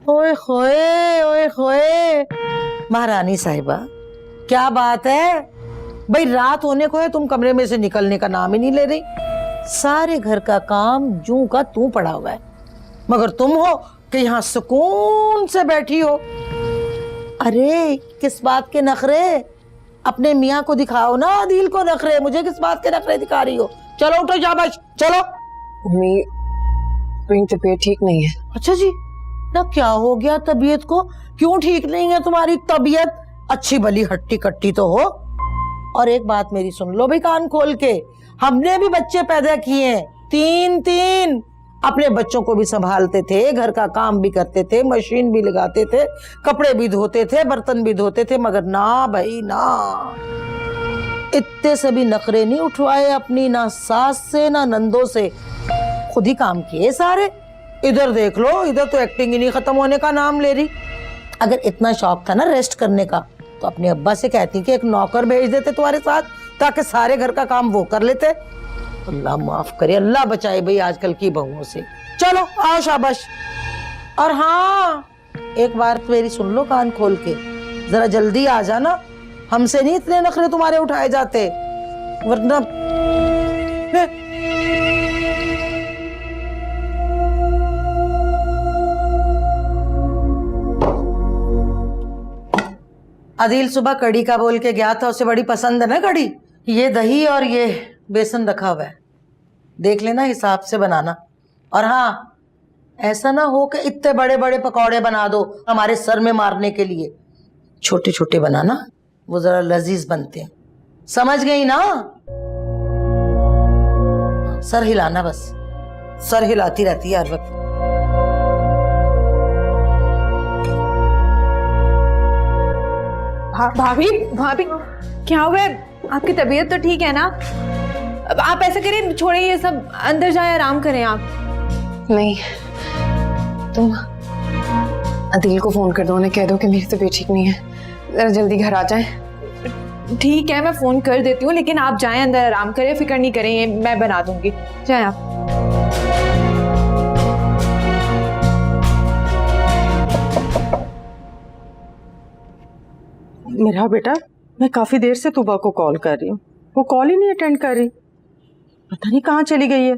ओए होए ओए होए, महारानी साहिबा क्या बात है भाई, रात होने को है तुम कमरे में से निकलने का नाम ही नहीं ले रही। सारे घर का काम जूं का तू पड़ा हुआ है, मगर तुम हो कि यहाँ सुकून से बैठी हो। अरे किस बात के नखरे, अपने मियाँ को दिखाओ ना, आदिल को नखरे, मुझे किस बात के नखरे दिखा रही हो। चलो उठो शाबाश चलो। मेरी तबीयत ठीक नहीं है। अच्छा जी, ना क्या हो गया तबीयत को, क्यों ठीक नहीं है तुम्हारी तबीयत? अच्छी भली हट्टी कट्टी तो हो। और एक बात मेरी सुन लो भाई कान खोल के, हमने भी बच्चे पैदा किए हैं, 3 अपने बच्चों को भी संभालते थे, घर का काम भी करते थे, मशीन भी लगाते थे, कपड़े भी धोते थे, बर्तन भी धोते थे, मगर ना भाई ना, इतने से भी नखरे नहीं उठवाए अपनी, ना सास से ना नंदों से, खुद ही काम किए सारे। इधर देख लो, इधर तो एक्टिंग ही नहीं खत्म होने का नाम ले रही। अगर इतना शौक था ना रेस्ट करने का, तो अपने अब्बा से कहती कि एक नौकर भेज देते तुम्हारे साथ, ताकि सारे घर का काम वो कर लेते। अल्लाह माफ करे, अल्लाह बचाए भाई आजकल की बहुओं से। चलो आओ शाबाश। और हाँ, एक बार मेरी सुन लो कान खोल के, जरा जल्दी आ जाना, हमसे नहीं इतने नखरे तुम्हारे उठाए जाते, वरना आदिल सुबह कड़ी का बोल के गया था, उसे बड़ी पसंद है ना कड़ी। ये दही और ये बेसन रखा हुआ है, देख लेना हिसाब से बनाना। और हाँ, ऐसा ना हो कि इतने बड़े बड़े पकौड़े बना दो हमारे सर में मारने के लिए, छोटे छोटे बनाना, वो जरा लजीज बनते हैं, समझ गई ना? सर हिलाना बस, सर हिलाती रहती है हर वक्त। भाभी भाभी क्या हुआ है? आपकी तबीयत तो ठीक है ना? अब आप ऐसा करें, छोड़े ये सब, अंदर जाए आराम करें आप। नहीं, तुम अदील को फोन कर दो, उन्हें कह दो कि मेरी तबीयत ठीक नहीं है, जरा जल्दी घर आ जाए। ठीक है, मैं फोन कर देती हूँ, लेकिन आप जाएं अंदर आराम करें, फिक्र नहीं करें, ये मैं बना दूंगी। जाएं आप। मेरा बेटा, मैं काफी देर से तुबा को कॉल कर रही हूँ, वो कॉल ही नहीं अटेंड कर रही, पता नहीं कहाँ चली गई है।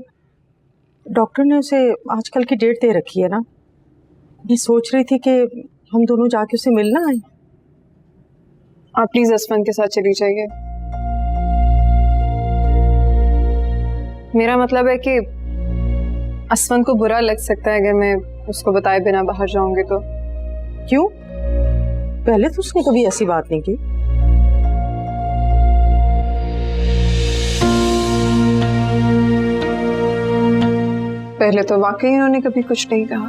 डॉक्टर ने उसे आजकल की डेट दे रखी है ना, मैं सोच रही थी कि हम दोनों जाके उसे मिलना आए। आप प्लीज असफन के साथ चली जाइए। मेरा मतलब है कि असफन को बुरा लग सकता है अगर मैं उसको बताए बिना बाहर जाऊंगी तो। क्यों? पहले तो उसने कभी ऐसी बात नहीं की। पहले तो वाकई उन्होंने कभी कुछ नहीं कहा,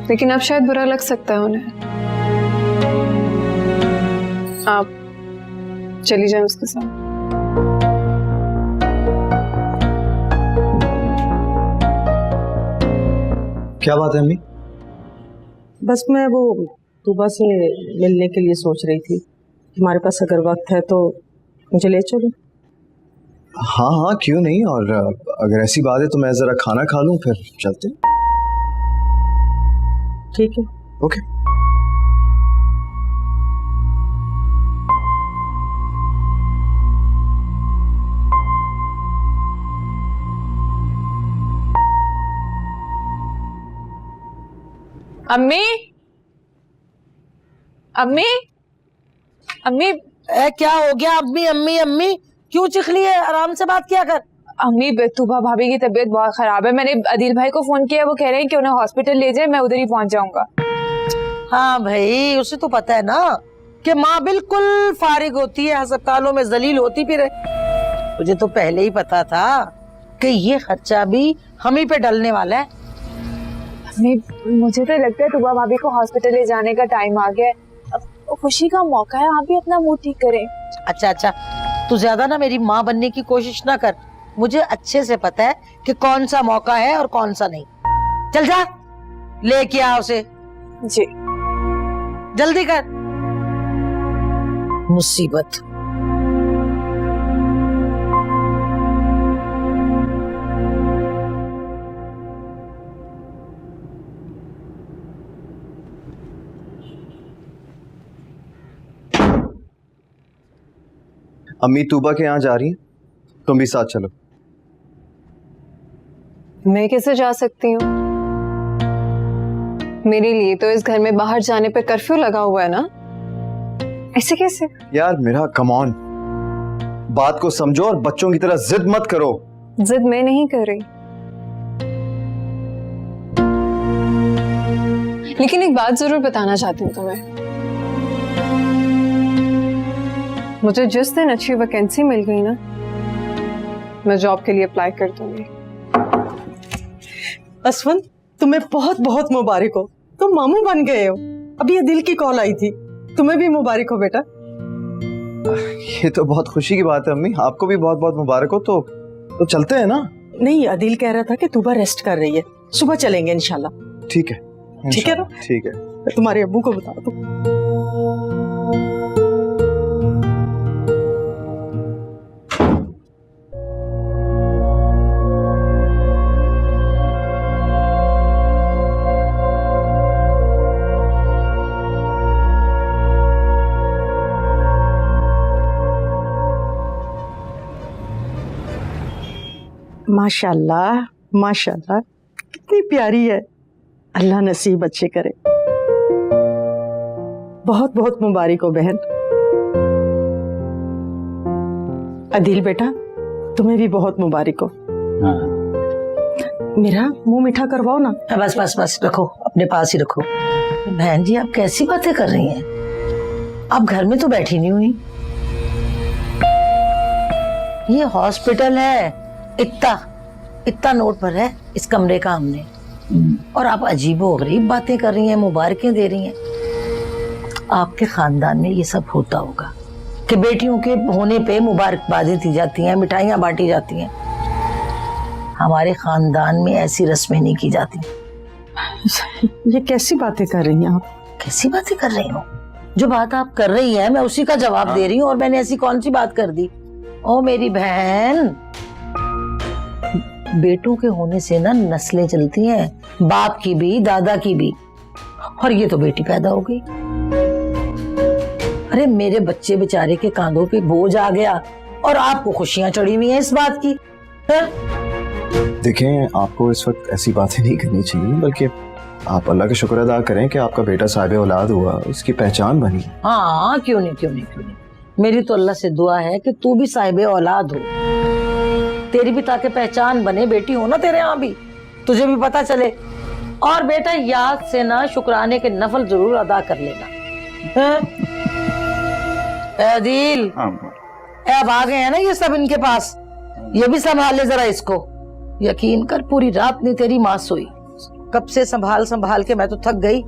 लेकिन अब शायद बुरा लग सकता है उन्हें। आप चली जाएं उसके साथ। क्या बात है अम्मी? बस मैं वो तुबा से मिलने के लिए सोच रही थी, तुम्हारे पास अगर वक्त है तो मुझे ले चलो। हाँ हाँ क्यों नहीं, और अगर ऐसी बात है तो मैं जरा खाना खा लूं, फिर चलते हैं। ठीक है, ओके। अम्मी, अम्मी, अम्मी। क्या हो गया? अम्मी अम्मी अम्मी क्यों चिखली है? आराम से बात किया कर। अम्मी, तुबा भाभी की तबीयत बहुत खराब है, मैंने अदील भाई को फोन किया, वो कह रहे हैं कि उन्हें हॉस्पिटल ले जाए, मैं उधर ही पहुंच जाऊंगा। हाँ भाई, उसे तो पता है ना कि माँ बिल्कुल फारिग होती है, अस्पतालों में जलील होती फिर। मुझे तो पहले ही पता था कि ये खर्चा भी हम ही पे डलने वाला है। अम्मी, मुझे तो लगता है तुबा भाभी को हॉस्पिटल ले जाने का टाइम आ गया है, अब खुशी का मौका है, आप भी अपना मूड ठीक करें। अच्छा अच्छा, तू ज्यादा ना मेरी माँ बनने की कोशिश ना कर, मुझे अच्छे से पता है कि कौन सा मौका है और कौन सा नहीं। चल जा, लेके आ उसे। जी जल्दी कर। मुसीबत। अम्मी तूबा के यहाँ जा रही हैं, तुम भी साथ चलो। मैं कैसे जा सकती हूँ? मेरे लिए तो इस घर में बाहर जाने पे कर्फ्यू लगा हुआ है ना, ऐसे कैसे? यार मेरा कम ऑन, बात को समझो और बच्चों की तरह जिद मत करो। जिद मैं नहीं कर रही, लेकिन एक बात जरूर बताना चाहती हूँ तुम्हें। मुझे जिस दिन अच्छी वैकेंसी मिल गई ना, मैं जॉब के लिए अप्लाई कर दूंगी। असफन, तुम्हें बहुत बहुत मुबारक हो, तुम मामू बन गए हो। अभी ये दिल की कॉल आई थी, तुम्हें भी मुबारक हो बेटा। ये तो बहुत खुशी की बात है अम्मी, आपको भी बहुत बहुत मुबारक हो। तो चलते हैं ना? नहीं, अदिल कह रहा था कि तूबा रेस्ट कर रही है, सुबह चलेंगे इंशाल्लाह। ठीक है, ठीक है ना? ठीक है। तुम्हारे अब्बू को बता दो। माशाल्लाह माशाल्लाह, कितनी प्यारी है। अल्लाह नसीब अच्छे करे। बहुत बहुत मुबारक हो बहन। अदिल बेटा, तुम्हें भी बहुत मुबारक हो। मेरा मुंह मीठा करवाओ ना। बस बस बस, रखो, अपने पास ही रखो। बहन जी, आप कैसी बातें कर रही हैं? आप घर में तो बैठी नहीं हुई। ये हॉस्पिटल है, इतना इतना नोट पर है इस कमरे का हमने, और आप अजीबोगरीब बातें कर रही हैं, मुबारकें दे रही हैं। आपके खानदान में ये सब होता होगा कि बेटियों के होने पे मुबारकबादें दी जाती हैं, मिठाइयाँ बांटी जाती हैं। हमारे खानदान में ऐसी रस्में नहीं की जाती। ये कैसी बातें कर रही हैं आप? कैसी बातें कर रही हूँ? जो बात आप कर रही हैं मैं उसी का जवाब दे रही हूँ, और मैंने ऐसी कौन सी बात कर दी? ओ मेरी बहन, बेटों के होने से ना नस्लें चलती हैं, बाप की भी दादा की भी। और ये तो बेटी पैदा हो गई। अरे मेरे बच्चे बेचारे के कांधों पे बोझ आ गया और आपको खुशियां चढ़ी हुई हैं इस बात की। देखें, आपको इस वक्त ऐसी बातें नहीं करनी चाहिए, बल्कि आप अल्लाह का शुक्र अदा करें कि आपका बेटा साहिब औलाद हुआ, उसकी पहचान बनी। हाँ, क्यों नहीं क्यों नहीं क्यों नहीं। मेरी तो अल्लाह से दुआ है कि तू भी साहिब औलाद हो, तेरी भी ताकि पहचान बने, बेटी हो ना तेरे यहाँ भी, तुझे भी पता चले। और बेटा याद से ना शुक्राने के नफल जरूर अदा कर लेना। आदिल, अब आ गए हैं ना ये सब इनके पास, ये भी संभाले जरा इसको। यकीन कर पूरी रात नहीं तेरी माँ सोई, कब से संभाल संभाल के मैं तो थक गई।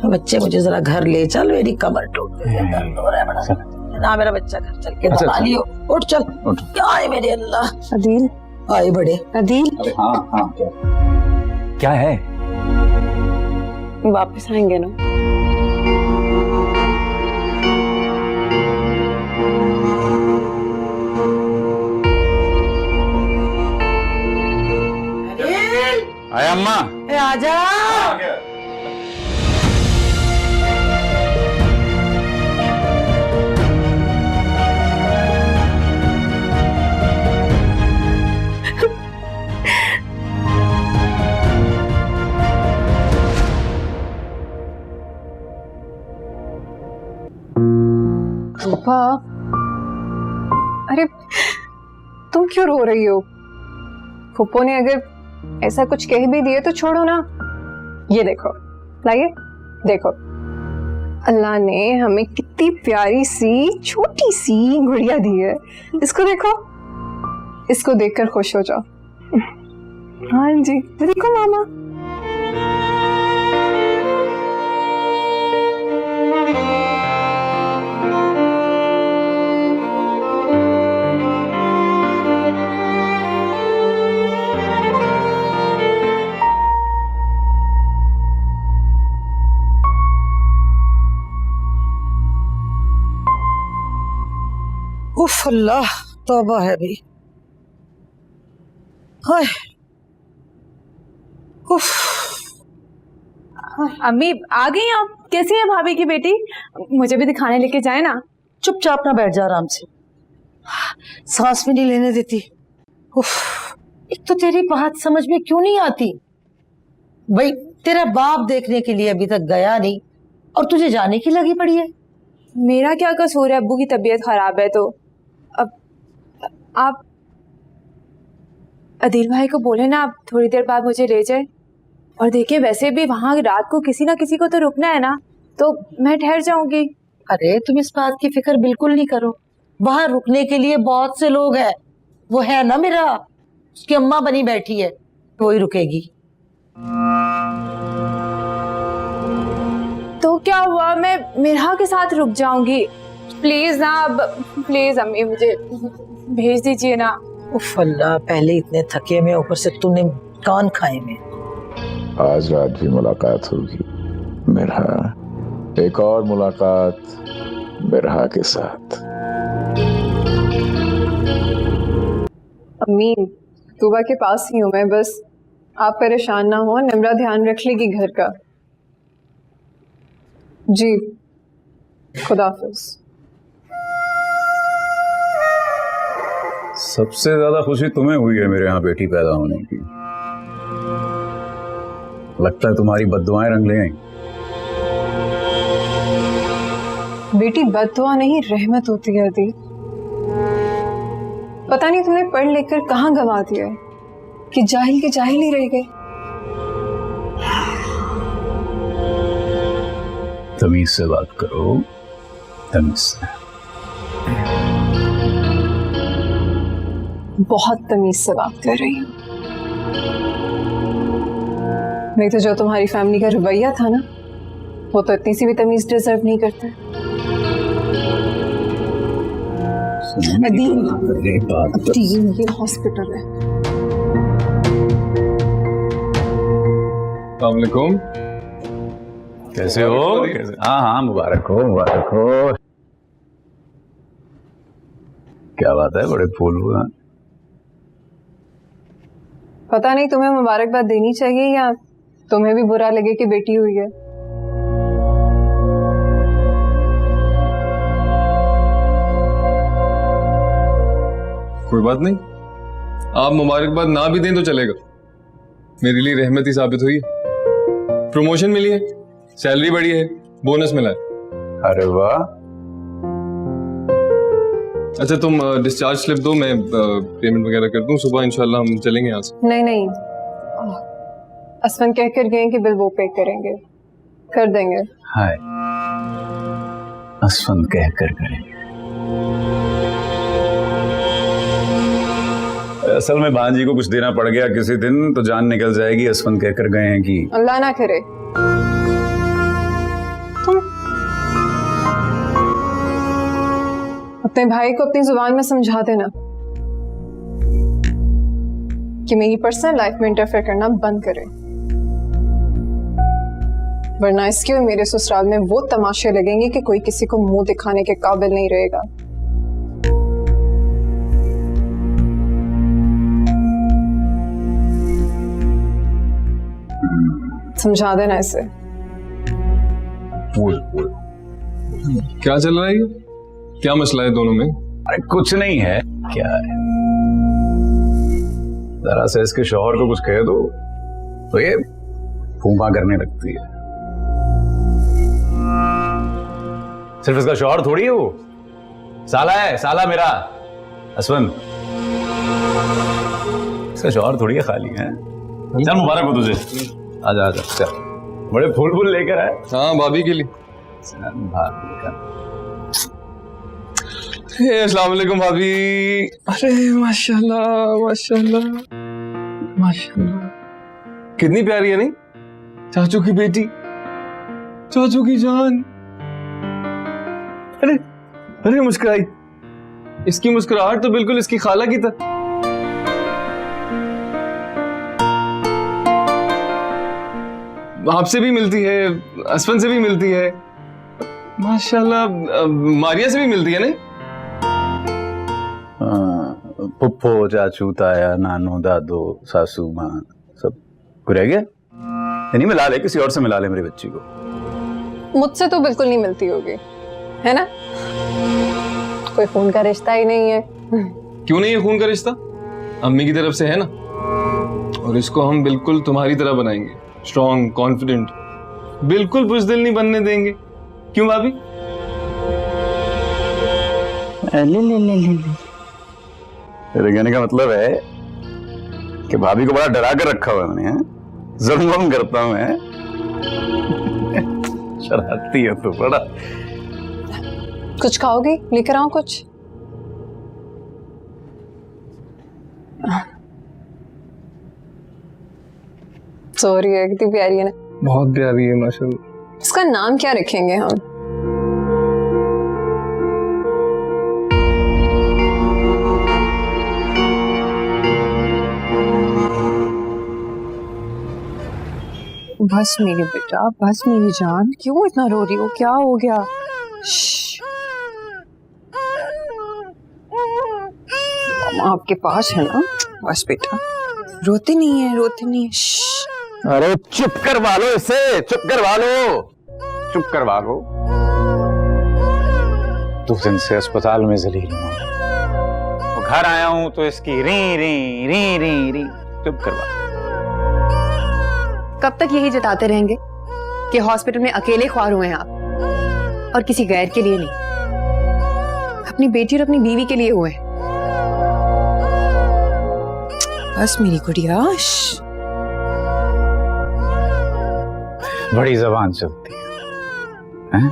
बच्चे मुझे जरा घर ले चल, मेरी कमर टूट गई है, दर्द हो रहा है बड़ा ना। मेरा बच्चा घर चल के दबा लियो। उठ चल। क्या है मेरे अल्लाह। अदिल, आए बड़े। अदिल, हाँ हाँ, क्या है? वापस आएंगे ना? आया अम्मा? आजा। रूपा, अरे तुम क्यों रो रही हो? फूफो ने अगर ऐसा कुछ कह भी दिए तो छोड़ो ना। ये देखो, लाइए देखो, अल्लाह ने हमें कितनी प्यारी सी छोटी सी गुड़िया दी है। इसको देखो, इसको देखकर खुश हो जाओ। हाँ जी, देखो मामा। उफ अल्लाह, तौबा है भी। हाय, उफ। अम्मी आ गई आप? कैसी है भाभी की बेटी? मुझे भी दिखाने लेके जाए ना। चुपचाप ना बैठ जा आराम से। सांस भी नहीं लेने देती। उफ, एक तो तेरी बात समझ में क्यों नहीं आती भाई, तेरा बाप देखने के लिए अभी तक गया नहीं और तुझे जाने की लगी पड़ी है। मेरा क्या कसूर है, अब्बू की तबीयत खराब है तो अब आप अदील भाई को बोले ना आप थोड़ी देर बाद मुझे ले जाए। और देखिए वैसे भी वहां रात को किसी ना किसी को तो रुकना है ना, तो मैं ठहर जाऊंगी। अरे तुम इस बात की फिक्र बिल्कुल नहीं करो, वहां रुकने के लिए बहुत से लोग हैं। वो है ना मेरा, उसकी अम्मा बनी बैठी है, वो ही रुकेगी। तो क्या हुआ, मैं मिरहा के साथ रुक जाऊंगी। प्लीज ना, अब प्लीज अम्मी मुझे भेज दीजिए ना। उफ अल्लाह, पहले इतने थके में ऊपर से तूने कान खाए में। आज रात भी मुलाकात होगी मिरहा, एक और मुलाकात मिरहा के साथ। अम्मी तुबा के पास ही हूँ मैं, बस आप परेशान ना हो, निम्रा ध्यान रख लेगी घर का। जी खुदाफिज। सबसे ज्यादा खुशी तुम्हें हुई है मेरे यहाँ बेटी पैदा होने की। लगता है तुम्हारी बद्दुआएं रंग ले आई। बेटी बद्दुआ नहीं रहमत होती है दी। पता नहीं तुमने पढ़ लिख कर कहाँ गंवा दिया है कि जाहिल के जाहिल ही रह गए। तमीज से बात करो, तमीज से। बहुत तमीज से बात कर रही हूँ। नहीं तो जो तुम्हारी फैमिली का रवैया था ना, वो तो इतनी सी भी तमीज डिजर्व नहीं करते। अदील, ये हॉस्पिटल है। अस्सलामुअलैकुम। कैसे हो? हाँ हाँ, मुबारक हो, मुबारक हो। क्या बात है, बड़े फूल हुए। पता नहीं तुम्हें मुबारकबाद देनी चाहिए या तुम्हें भी बुरा लगे कि बेटी हुई है। कोई बात नहीं, आप मुबारकबाद ना भी दें तो चलेगा। मेरे लिए रहमत ही साबित हुई। प्रमोशन मिली है, सैलरी बढ़ी है, बोनस मिला है। अरे वाह। अच्छा तुम डिस्चार्ज स्लिप दो, मैं पेमेंट वगैरह कर दूं। सुबह इंशाल्लाह हम चलेंगे यहाँ से। नहीं नहीं, असफन कह कर गए कि बिल वो पे करेंगे, कर देंगे। हाय, असफन कह कर करेंगे। असल में भांजी को कुछ देना पड़ गया किसी दिन तो जान निकल जाएगी। असफन कह कर गए हैं कि अल्लाह ना करे। तुम अपने भाई को अपनी जुबान में समझा देना कि मेरी पर्सनल लाइफ में इंटरफेयर करना बंद करे, वरना इसके मेरे ससुराल में वो तमाशे लगेंगे कि कोई किसी को मुंह दिखाने के काबिल नहीं रहेगा। समझा देना इसे। क्या चल रहा है, क्या मसला है दोनों में? अरे कुछ नहीं है, क्या है, जरा से इसके शौहर को कुछ कह दो तो ये फूंफा करने लगती है। सिर्फ इसका शौहर थोड़ी है, वो साला है, साला मेरा असवन। इसका शौहर थोड़ी है, खाली है। चल मुबारक हो तुझे, आजा आजा, चल बड़े फूल फूल लेकर आए। हाँ भाभी के लिए। भाभी का अस्सलाम वालेकुम भाभी। अरे माशाल्लाह माशाल्लाह माशाल्लाह, कितनी प्यारी है नहीं, चाचू की बेटी, चाचू की जान। अरे अरे मुस्कुराई, इसकी मुस्कुराहट तो बिल्कुल इसकी खाला की तरह। आपसे भी मिलती है, असफन से भी मिलती है, माशाल्लाह मारिया से भी मिलती है नहीं। पुप्पो, चाचू, ताया, नानू, दादो, सासू माँ, सब रह गया। नहीं मिला ले, किसी और से मिला ले मेरी बच्ची को। मुझसे तो बिल्कुल नहीं मिलती होगी, है ना? कोई खून का रिश्ता ही नहीं है। क्यों नहीं है खून का रिश्ता? अम्मी की तरफ से है ना, और इसको हम बिल्कुल तुम्हारी तरह बनाएंगे, स्ट्रॉन्ग, कॉन्फिडेंट, बिल्कुल बुजदिल नहीं बनने देंगे। क्यों भाभी? तेरे कहने का मतलब है कि भाभी को बड़ा डरा कर रखा हुआ है मैंने, ज़ुल्म करता हूं मैं। शरारती है तो बड़ा। कुछ खाओगे? लेकर आऊं कुछ? सॉरी है, कितनी प्यारी है ना। बहुत प्यारी है माशाल्लाह। इसका नाम क्या रखेंगे हम? बस मेरी बेटा, बस मेरी जान, क्यों इतना रो रही हो? क्या हो गया? श्श्श। मामा आपके पास है ना? बस बेटा, रोती नहीं है, रोती नहीं है। श्श्श। अरे चुप करवा लो इसे, चुप करवा लो, चुप करवा लो। 2 दिन से अस्पताल में जलील हूं, घर आया हूं तो इसकी री री री री री। चुप करवा। कब तक यही जताते रहेंगे कि हॉस्पिटल में अकेले ख्वार हुए हैं आप, और किसी गैर के लिए नहीं, अपनी बेटी और अपनी बीवी के लिए हुए हैं। बस मेरी गुड़िया। बड़ी जबान चलती है, हैं?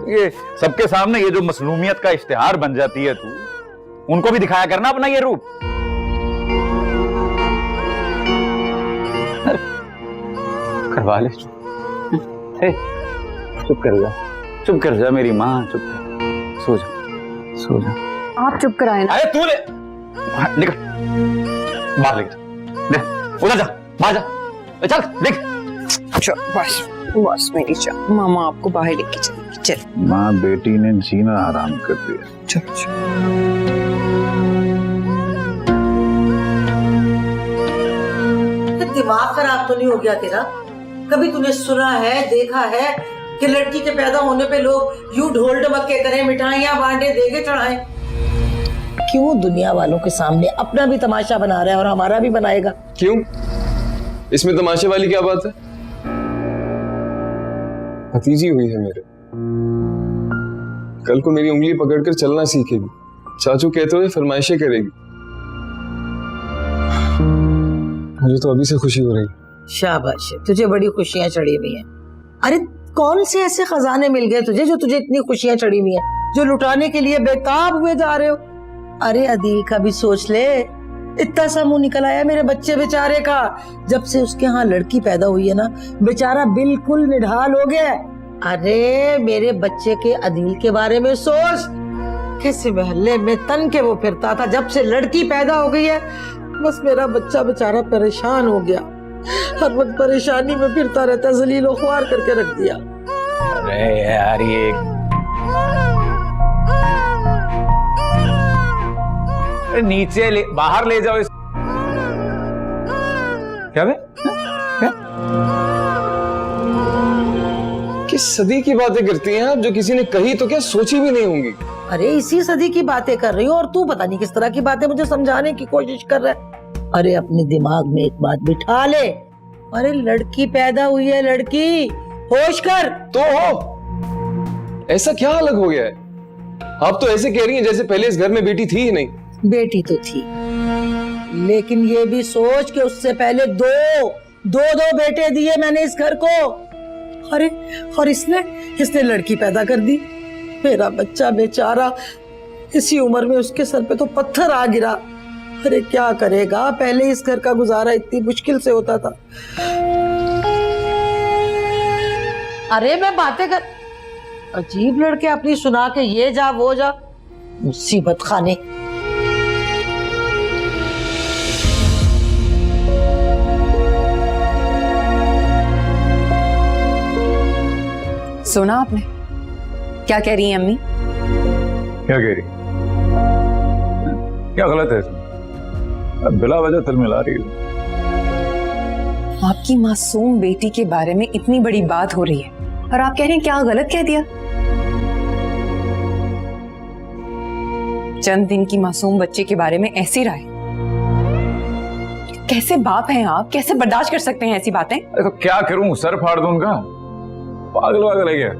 ये सबके सामने ये जो मसलूमियत का इश्तिहार बन जाती है तू, उनको भी दिखाया करना अपना ये रूप। करवा ले चुप कर जा, चुप कर जा मेरी माँ, चुप कर, सो जा, सो जा। आप चुप कराए ना। अरे तू ले, निकल बाहर, लेकर ले, उधर जा, बाहर जा, चल देख। बस बस मेरी जान, मामा आपको बाहर लेके चलेगी। चल। माँ बेटी ने जीना आराम कर दिया। चल चल। दिमाग खराब तो नहीं हो गया तेरा? कभी तूने सुना है, देखा है कि लड़की के पैदा होने पे लोग यूं ढोल ढमक्के करें, मिठाइयां बांटे, देगे चढ़ाएं? क्यों दुनिया वालों के सामने अपना भी तमाशा बना रहा है और हमारा भी बनाएगा? क्यों? इसमें तमाशे वाली क्या बात है? भतीजी हुई है मेरे, कल को मेरी उंगली पकड़कर चलना सीखेगी, चाचू कहते हुए फरमाइशें करेगी। मुझे तो अभी से खुशी हो रही है। शाबाश है, तुझे बड़ी खुशियां चढ़ी हुई हैं। अरे कौन से ऐसे खजाने मिल गए तुझे जो तुझे इतनी खुशियां चढ़ी हुई हैं, जो लुटाने के लिए बेताब हुए जा रहे हो? अरे अदील का भी सोच ले, इतना सा मुंह निकल आया मेरे बच्चे बेचारे का। जब से उसके यहाँ लड़की पैदा हुई है ना, बेचारा बिल्कुल निढाल हो गया। अरे मेरे बच्चे के अदील के बारे में सोच, किसी मोहल्ले में तन के वो फिरता था, जब से लड़की पैदा हो गई है बस मेरा बच्चा बेचारा परेशान हो गया, हर वक्त परेशानी में फिरता रहता, जलीलो ख्वार करके रख दिया। अरे यार ये नीचे ले, बाहर ले जाओ इस। क्या बे? क्या? किस सदी की बातें करती हैं आप, जो किसी ने कही तो क्या सोची भी नहीं होंगी। अरे इसी सदी की बातें कर रही हूँ और तू पता नहीं किस तरह की बातें मुझे समझाने की कोशिश कर रहा है। अरे अपने दिमाग में एक बात बिठा ले, अरे लड़की पैदा हुई है, लड़की, होश कर। तो हो, ऐसा क्या अलग हो गया है? आप तो ऐसे कह रही हैं जैसे पहले इस घर में बेटी थी ही नहीं। बेटी तो थी, लेकिन ये भी सोच के उससे पहले दो बेटे दिए मैंने इस घर को। अरे और इसने लड़की पैदा कर दी। मेरा बच्चा बेचारा इसी उम्र में उसके सर पे तो पत्थर आ गिरा। अरे क्या करेगा, पहले इस घर का गुजारा इतनी मुश्किल से होता था। अरे मैं बातें कर, अजीब लड़के अपनी सुना के ये जा वो जा, मुसीबत खाने। सुना आपने क्या कह रही है अम्मी? क्या कह रही? क्या गलत है इसमें? अब बिला वजह तिल मिला रही हो। आपकी मासूम बेटी के बारे में इतनी बड़ी बात हो रही है और आप कह रहे हैं क्या गलत कह दिया? चंद दिन की मासूम बच्चे के बारे में ऐसी राय? कैसे बाप हैं आप? कैसे बर्दाश्त कर सकते हैं ऐसी बातें? अरे तो क्या करूं, सर फाड़ दूं उनका? पागल वागल है क्या?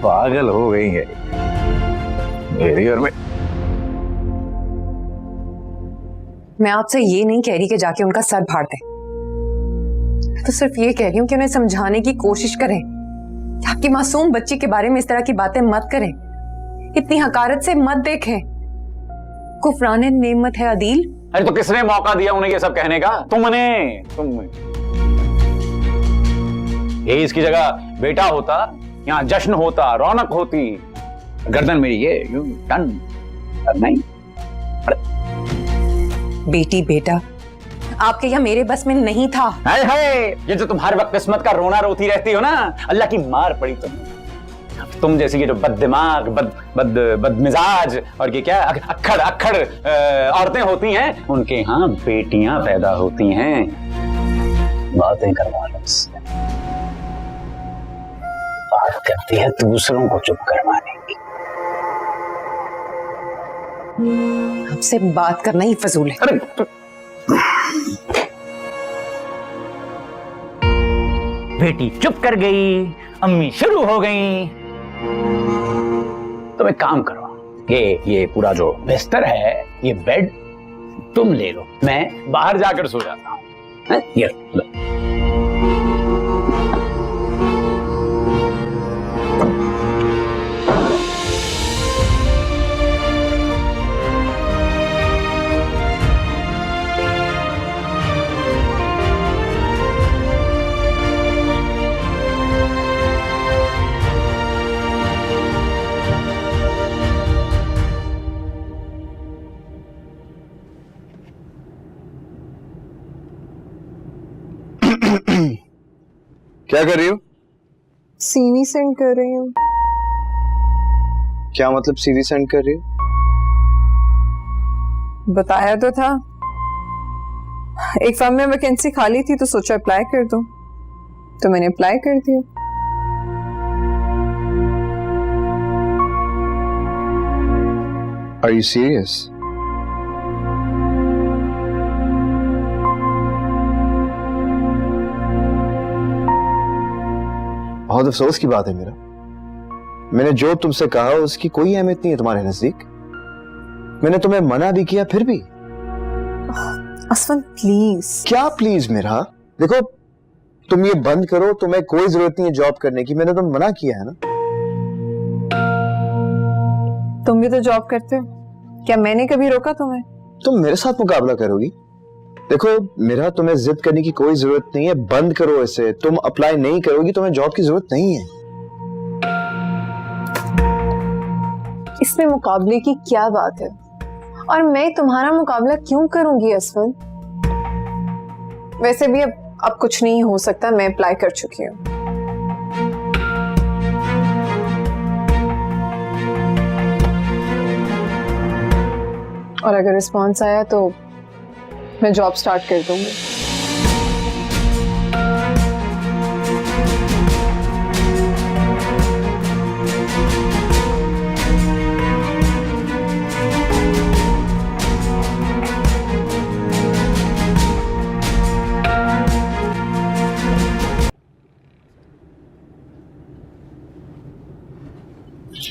पागल हो गई है मेरी और मैं आपसे ये नहीं कह रही कि जाके उनका सर फाड़ दें, तो सिर्फ ये कह रही हूँ कि उन्हें समझाने की कोशिश करें कि आपकी मासूम बच्ची के बारे में इस तरह की बातें मत करें, इतनी हकारत से मत देखें। कुफराने नेमत है अदील। अरे तो किसने मौका दिया उन्हें ये सब कहने का? तुमने। ये इसकी जगह बेटा होता, यहाँ जश्न होता, रौनक होती। गर्दन मेरी ये यूं टन नहीं। बेटी बेटा आपके यहाँ मेरे बस में नहीं था। हाय हाय, ये जो तुम हर वक्त किस्मत का रोना रोती रहती हो ना, अल्लाह की मार पड़ी तुम जैसी ये जो बददिमाग, बदमिजाज और ये क्या अक्खड़ अक्खड़ औरतें होती हैं, उनके यहाँ बेटियां पैदा होती हैं। बातें करवा लो उससे, बात करती है दूसरों को चुप करवाने की। आपसे बात करना ही फजूल है। अरे बेटी चुप कर गई, अम्मी शुरू हो गई। तुम एक काम करो, ये पूरा जो बिस्तर है, ये बेड तुम ले लो, मैं बाहर जाकर सो जाता हूं। ये लो। क्या कर रही हो? सीवी सेंड कर रही हूँ। क्या मतलब सीवी सेंड कर रही हो? बताया तो था, एक फर्म में वैकेंसी खाली थी तो सोचा अप्लाई कर दूं, तो मैंने अप्लाई कर दिया। Are you serious? बहुत अफसोस की बात है मेरा, मैंने जो तुमसे कहा उसकी कोई अहमियत नहीं है तुम्हारे नजदीक। मैंने तुम्हें मना भी किया फिर भी। असफन प्लीज। क्या प्लीज मेरा? देखो तुम ये बंद करो, तुम्हें कोई जरूरत नहीं है जॉब करने की, मैंने तुम मना किया है ना। तुम भी तो जॉब करते हो, क्या मैंने कभी रोका तुम्हें? तुम मेरे साथ मुकाबला करोगी? देखो मेरा, तुम्हें जिद करने की कोई जरूरत नहीं है, बंद करो इसे। तुम अप्लाई नहीं करोगी, तुम्हें जॉब की जरूरत नहीं है। इसमें मुकाबले की क्या बात है, और मैं तुम्हारा मुकाबला क्यों करूंगी असफल? वैसे भी अब कुछ नहीं हो सकता, मैं अप्लाई कर चुकी हूँ। और अगर रिस्पॉन्स आया तो मैं जॉब स्टार्ट कर दूंगी।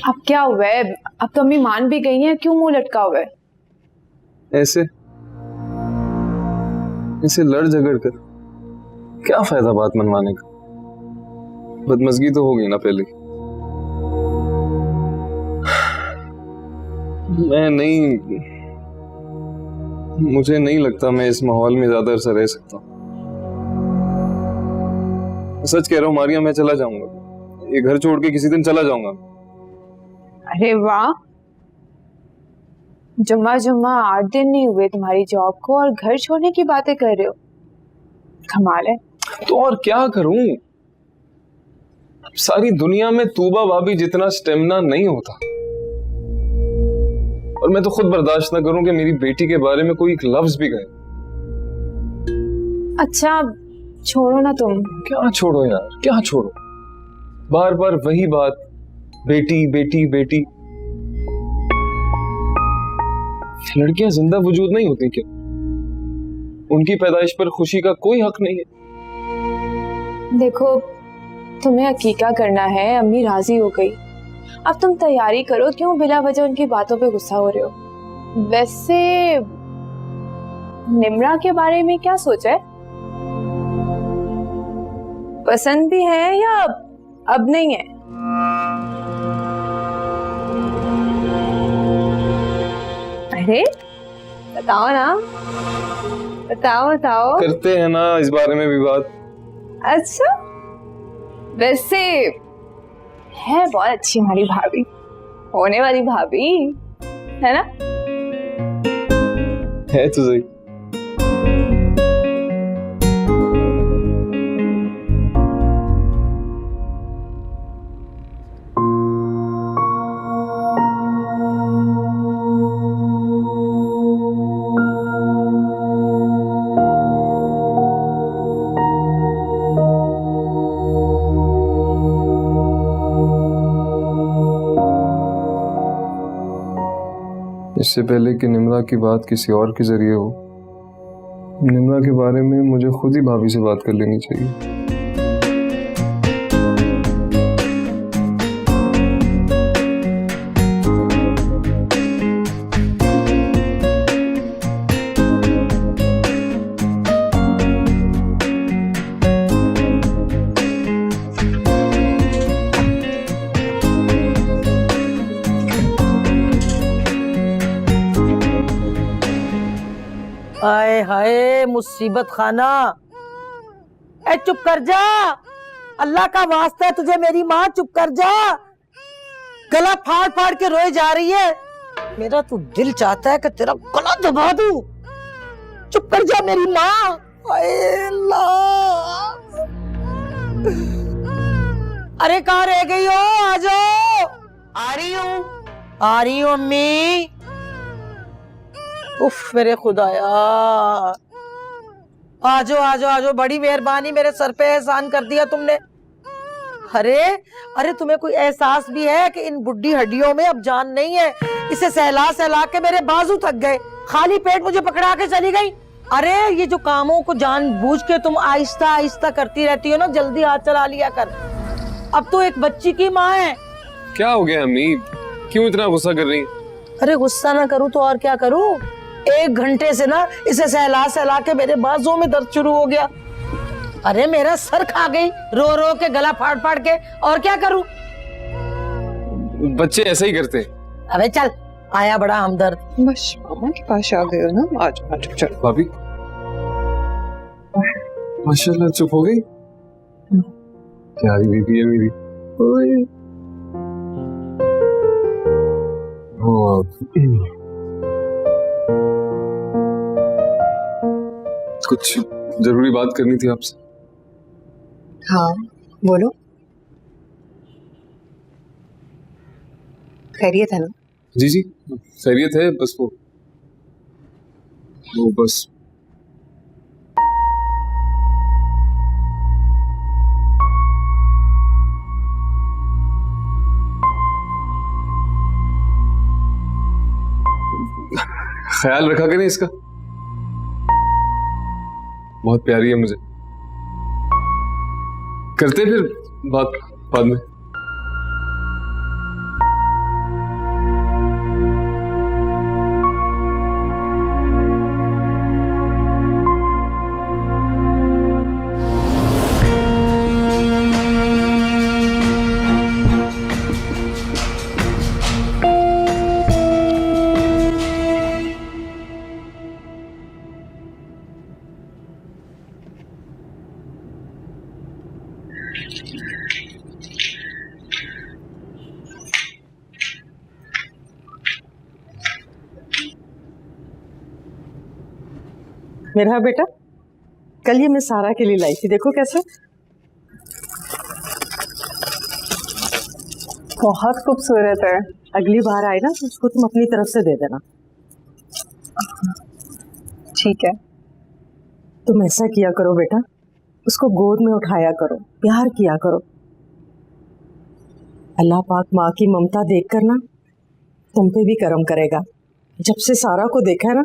अब क्या हुआ है? अब तो अम्मी मान भी गई हैं, क्यों मुंह लटका हुआ है? ऐसे लड़ झगड़ कर क्या फायदा बात मनवाने का? बदमजगी तो होगी ना पहले। मुझे नहीं लगता मैं इस माहौल में ज्यादा अरसा रह सकता। सच कह रहा हूँ मारिया, मैं चला जाऊंगा, ये घर छोड़ के किसी दिन चला जाऊंगा। अरे वाह, जुम्मा 8 दिन नहीं हुए तुम्हारी जॉब को और घर छोड़ने की बातें कर रहे हो, कमाल है। तो और क्या करूं? सारी दुनिया में तूबा भाभी जितना स्टेमिना नहीं होता, और मैं तो खुद बर्दाश्त ना करूं कि मेरी बेटी के बारे में कोई एक लफ्ज भी कहे। अच्छा छोड़ो ना तुम। क्या छोड़ो यार, क्या छोड़ो? बार बार वही बात, बेटी बेटी बेटी। लड़कियां जिंदा वजूद नहीं होती क्या? उनकी पैदाइश पर खुशी का कोई हक नहीं है। देखो, तुम्हें अकीका करना है, अम्मी राजी हो गई, अब तुम तैयारी करो, क्यों बिला वजह उनकी बातों पे गुस्सा हो रहे हो? वैसे निम्रा के बारे में क्या सोचा है? पसंद भी है या अब नहीं है? अरे बताओ ना, बताओ बताओ। करते हैं ना इस बारे में भी बात। अच्छा, वैसे है बहुत अच्छी हमारी भाभी, होने वाली भाभी, है ना? है तो सही। इससे पहले कि निम्रा की बात किसी और के जरिए हो, निम्रा के बारे में मुझे खुद ही भाभी से बात कर लेनी चाहिए। हाय हाय मुसीबत खाना। ए चुप कर जा, अल्लाह का वास्ता है तुझे मेरी माँ, चुप कर जा। गला फाड़ फाड़ के रोए जा रही है। मेरा तो दिल चाहता है कि तेरा गला दबा दूं। चुप कर जा मेरी माँ। हाय अल्लाह। अरे कहाँ रह गई हो? आ जाओ। आ रही हूँ अम्मी। उफ मेरे खुदाया। आजो आजो आजो, बड़ी मेहरबानी, मेरे सर पे एहसान कर दिया तुमने। अरे अरे तुम्हें कोई एहसास भी है कि इन बुढ़ी हड्डियों में अब जान नहीं है? इसे सहला सहला के मेरे बाजू थक गए, खाली पेट मुझे पकड़ा के चली गई। अरे ये जो कामों को जानबूझ के तुम आहिस्ता आहिस्ता करती रहती हो ना, जल्दी हाथ चला लिया कर। अब तो एक बच्ची की माँ है। क्या हो गया अम्मी, क्यों इतना गुस्सा कर रही? अरे गुस्सा ना करूं तो और क्या करूं? 1 घंटे से ना इसे सहला सहला के मेरे बाजू में दर्द शुरू हो गया। अरे मेरा सर खा गई रो रो के, गला फाड़ फाड़ के, और क्या करूं? बच्चे ऐसे ही करते हैं। अबे चल, आया बड़ा हमदर्द। बस मामा के पास आ गए हो ना, आज आज चल। भाभी माशाल्लाह, चुप हो गई। प्यारी बीबी है मेरी। कुछ जरूरी बात करनी थी आपसे। हाँ बोलो। खैरियत है ना? जी जी खैरियत है, बस वो बस ख्याल रखा करें इसका, बहुत प्यारी है मुझे। करते फिर बात बाद में। मेरा बेटा, कल ये मैं सारा के लिए लाई थी, देखो कैसे। बहुत खूबसूरत है। अगली बार आए ना तो उसको तुम अपनी तरफ से दे देना। ठीक है। तुम ऐसा किया करो बेटा, उसको गोद में उठाया करो, प्यार किया करो। अल्लाह पाक माँ की ममता देखकर ना तुम पे भी करम करेगा। जब से सारा को देखा है ना,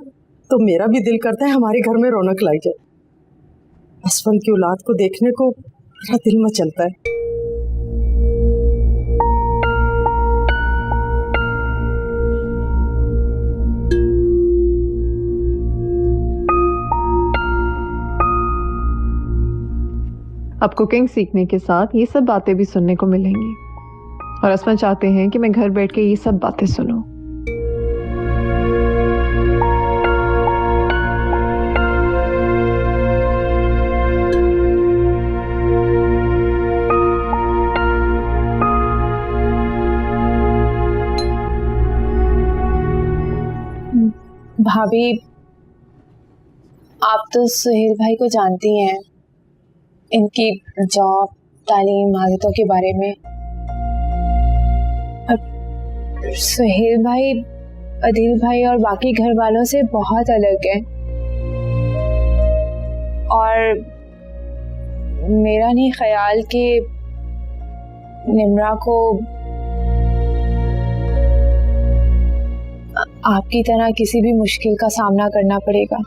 तो मेरा भी दिल करता है हमारे घर में रौनक लाई जाए। असफन की औलाद को देखने को मेरा दिल मचलता है। अब कुकिंग सीखने के साथ ये सब बातें भी सुनने को मिलेंगी और असफन चाहते हैं कि मैं घर बैठ के ये सब बातें सुनूं। भाभी, आप तो सुहेल भाई को जानती हैं, इनकी जॉब, तालीम, आदतों के बारे में। और सुहेल भाई अदील भाई और बाकी घर वालों से बहुत अलग है। और मेरा नहीं ख्याल कि निम्रा को आपकी तरह किसी भी मुश्किल का सामना करना पड़ेगा।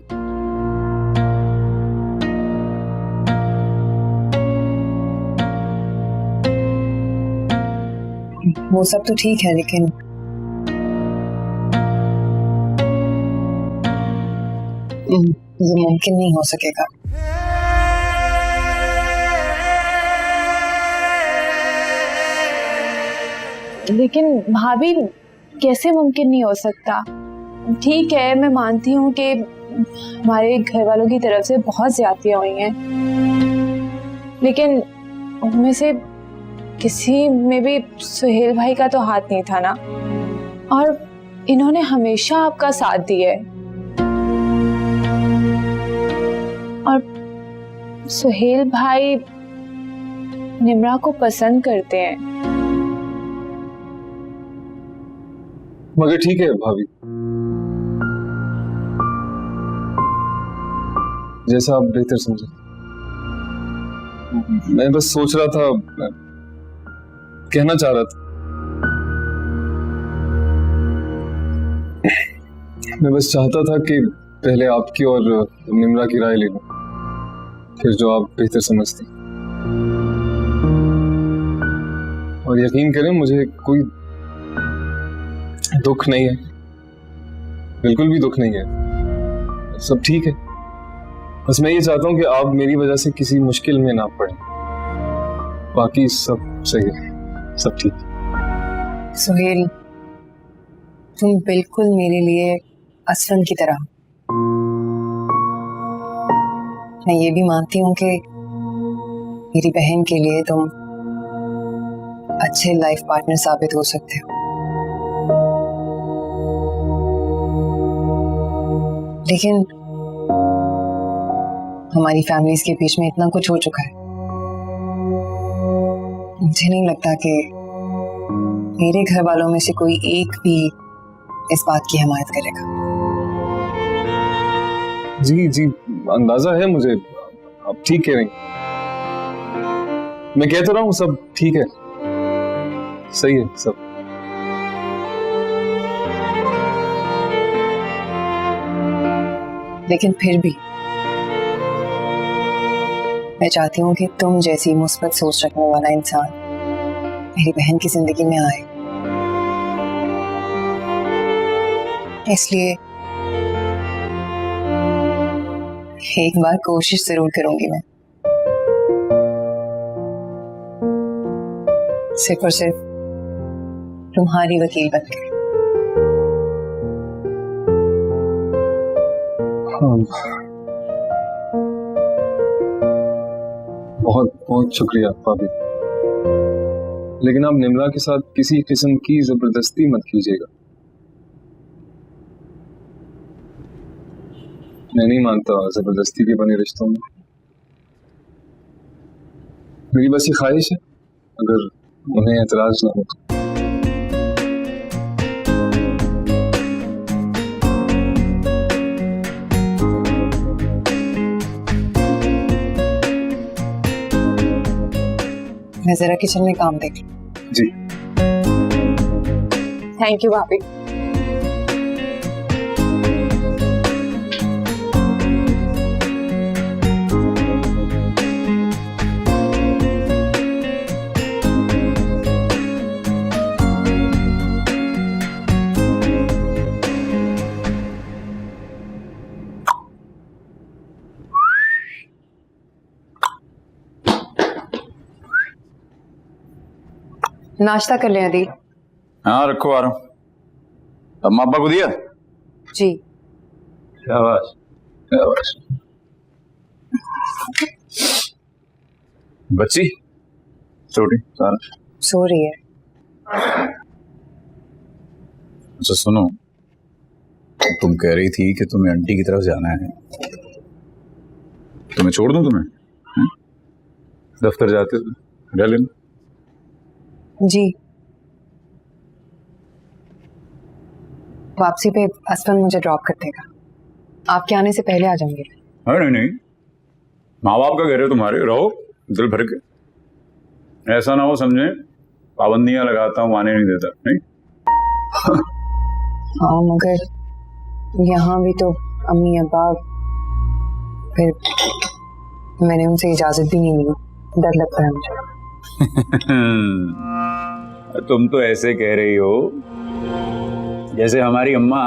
वो सब तो ठीक है, लेकिन ये मुमकिन नहीं हो सकेगा। लेकिन भाभी, कैसे मुमकिन नहीं हो सकता? ठीक है, मैं मानती हूँ कि हमारे घर वालों की तरफ से बहुत ज्यादतियां हुई हैं, लेकिन उनमें से किसी में भी सुहेल भाई का तो हाथ नहीं था ना। और इन्होंने हमेशा आपका साथ दिया है। और सुहेल भाई निम्रा को पसंद करते हैं। मगर ठीक है भाभी, जैसा आप बेहतर समझे। मैं बस सोच रहा था, कहना चाह रहा था, मैं बस चाहता था कि पहले आपकी और निम्रा की राय ले लूं, फिर जो आप बेहतर समझती। और यकीन करें, मुझे कोई दुख नहीं है, बिल्कुल भी दुख नहीं है, सब ठीक है। बस मैं ये चाहता हूँ कि आप मेरी वजह से किसी मुश्किल में ना पड़े। बाकी सब सही है, सब ठीक है। सुहेल, तुम बिल्कुल मेरे लिए असफन की तरह। मैं ये भी मानती हूँ कि मेरी बहन के लिए तुम अच्छे लाइफ पार्टनर साबित हो सकते हो। लेकिन हमारी फैमिलीज के बीच में इतना कुछ हो चुका है, मुझे नहीं लगता कि मेरे घर वालों में से कोई एक भी इस बात की हिमायत करेगा। जी जी, अंदाजा है मुझे, आप ठीक कह रही। मैं कह तो रहा हूँ सब ठीक है, सही है सब। लेकिन फिर भी मैं चाहती हूँ कि तुम जैसी मुस्बत सोच रखने वाला इंसान मेरी बहन की जिंदगी में आए। इसलिए एक बार कोशिश जरूर करूंगी मैं, सिर्फ और सिर्फ तुम्हारी वकील बनकर। बहुत बहुत शुक्रिया भाभी, लेकिन आप निम्रा के साथ किसी किस्म की जबरदस्ती मत कीजिएगा। मैं नहीं मानता जबरदस्ती के बने रिश्तों में। मेरी बस ये ख्वाहिश है, अगर उन्हें एतराज ना हो। मैं जरा किचन में काम देख लूं। जी। थैंक यू भाभी। नाश्ता कर लें अदील। हाँ रखो, आ रहा हूँ। अम्मा अब्बा को दिया? जी। शाबाश शाबाश। बच्ची छोटी सारा सो रही है। अच्छा सुनो, तुम कह रही थी कि तुम्हें आंटी की तरफ जाना है, तो मैं छोड़ दूं तुम्हें? दफ्तर जाते रह लेना। जी। वापसी पे असफल मुझे ड्रॉप कर देगा। आपके आने से पहले आ जाऊंगी। नहीं नहीं, माँ बाप का कह रहे हो, तुम्हारे रहो दिल भर के। ऐसा ना हो समझे पाबंदियां लगाता हूँ, आने नहीं देता। नहीं हाँ मगर यहाँ भी तो अम्मी अब्बा, फिर मैंने उनसे इजाजत भी नहीं ली। डर लगता है मुझे। तुम तो ऐसे कह रही हो जैसे हमारी अम्मा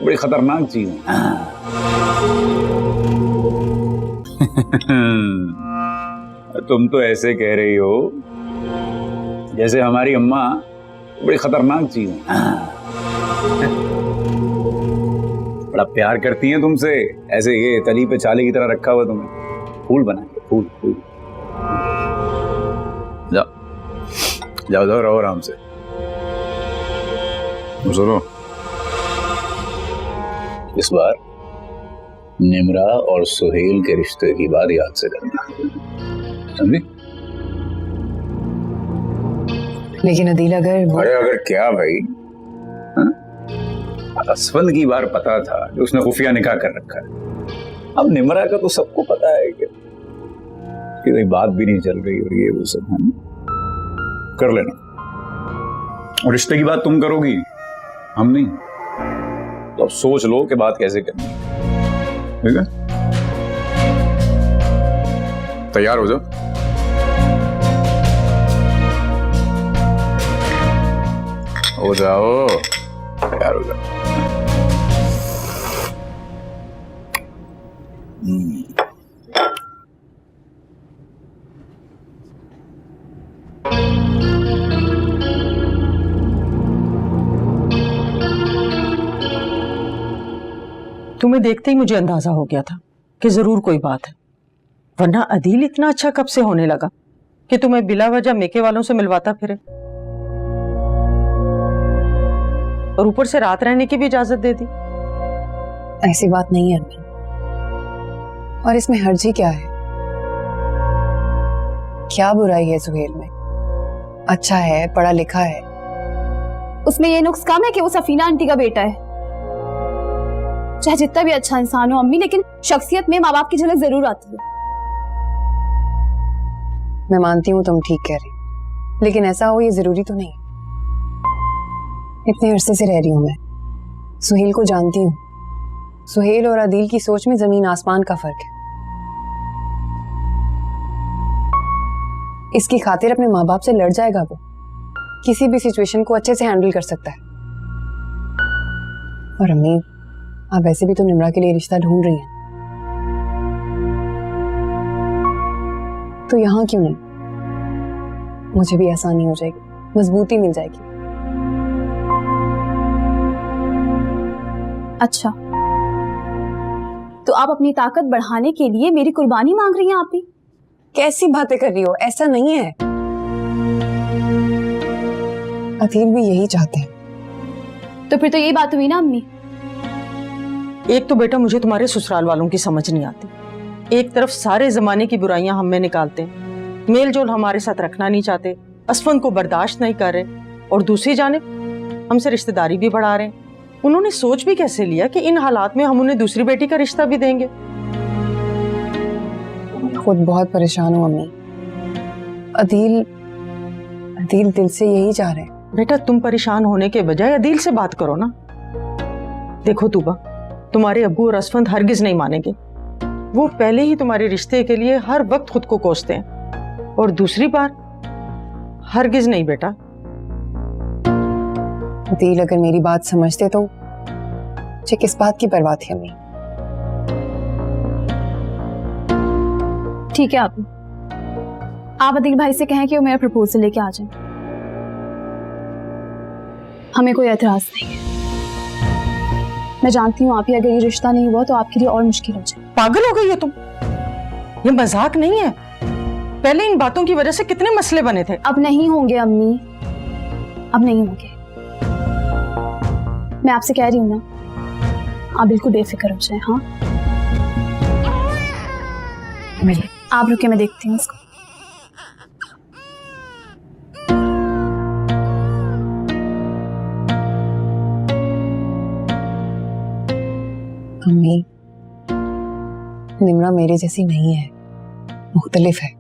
बड़ी खतरनाक चीज है। तुम तो ऐसे कह रही हो जैसे हमारी अम्मा बड़ी खतरनाक चीज है। बड़ा प्यार करती हैं तुमसे, ऐसे ये तली पे चाले की तरह रखा हुआ तुम्हें, फूल बनाएंगे, फूल फूल। जाओ जाओ जाओ, रहो आराम से। सुनो, इस बार निमरा और सुहेल के रिश्ते की बात याद से करना, समझी? लेकिन अदील अरे अगर क्या भाई, असफल की बार पता था कि उसने खुफिया निकाह कर रखा है। अब निमरा का तो सबको पता है कि कोई बात भी नहीं चल रही और ये वो सब है। कर लेना, और रिश्ते की बात तुम करोगी, हम नहीं। तो अब सोच लो कि बात कैसे करनी है, ठीक है? तैयार हो जाओ। हो जाओ, तैयार हो जाओ। तुम्हें देखते ही मुझे अंदाजा हो गया था कि जरूर कोई बात है, वरना अदील इतना अच्छा कब से होने लगा कि तुम्हें बिला वजह मेके वालों से मिलवाता फिरे, और ऊपर से रात रहने की भी इजाजत दे दी। ऐसी बात नहीं है अम्मी, और इसमें हर्जी क्या है? क्या बुराई है सुहेल में? अच्छा है, पढ़ा लिखा है। उसमें ये नुक्स कम है कि वो सफीना आंटी का बेटा है। चाहे जितना भी अच्छा इंसान हो अम्मी, लेकिन शख्सियत में माँ बाप की झलक जरूर आती है। मैं मानती हूँ तुम ठीक कह रही, लेकिन ऐसा हो ये जरूरी तो नहीं। इतने अरसे से रह रही हूं मैं, सुहेल को जानती हूँ। सुहेल और अदील की सोच में जमीन आसमान का फर्क है। इसकी खातिर अपने माँ बाप से लड़ जाएगा वो, किसी भी सिचुएशन को अच्छे से हैंडल कर सकता है। और अम्मी, आप वैसे भी तो निमरा के लिए रिश्ता ढूंढ रही हैं, तो यहाँ क्यों नहीं? मुझे भी आसानी हो जाएगी, मजबूती मिल जाएगी। अच्छा, तो आप अपनी ताकत बढ़ाने के लिए मेरी कुर्बानी मांग रही हैं? आप भी कैसी बातें कर रही हो? ऐसा नहीं है, अदील भी यही चाहते हैं। तो फिर तो यही बात हुई ना अम्मी। एक तो बेटा मुझे तुम्हारे ससुराल वालों की समझ नहीं आती। एक तरफ सारे जमाने की बुराइयां हम में निकालते हैं, मेल जोल हमारे साथ रखना नहीं चाहते, असफन को बर्दाश्त नहीं कर रहे, और दूसरी जानिब हमसे रिश्तेदारी भी बढ़ा रहे हैं। उन्होंने सोच भी कैसे लिया कि इन हालात में हम उन्हें दूसरी बेटी का रिश्ता भी देंगे? खुद बहुत परेशान हूँ अम्मी। अदील अदील दिल से यही चाह रहे हैं। बेटा तुम परेशान होने के बजाय अदील से बात करो ना। देखो तूबा, तुम्हारे अब्बू और असफंद हरगिज नहीं मानेंगे। वो पहले ही तुम्हारे रिश्ते के लिए हर वक्त खुद को कोसते हैं, और दूसरी बार हरगिज नहीं बेटा। अदील अगर मेरी बात समझते तो मुझे किस बात की परवाह थी अम्मी। ठीक है आप अदील भाई से कहें कि वो मेरा प्रपोजल लेके आ जाए, हमें कोई एतराज नहीं है। मैं जानती हूँ आप ही, अगर ये रिश्ता नहीं हुआ तो आपके लिए और मुश्किल हो जाए। पागल हो गई हो तुम? ये मजाक नहीं है। पहले इन बातों की वजह से कितने मसले बने थे। अब नहीं होंगे अम्मी, अब नहीं होंगे। मैं आपसे कह रही हूँ ना, आप बिल्कुल बेफिक्र हो जाए। हाँ आप रुके, मैं देखती हूँ उसको। अम्मी, निम्रा मेरे जैसी नहीं है, मुख्तलिफ है।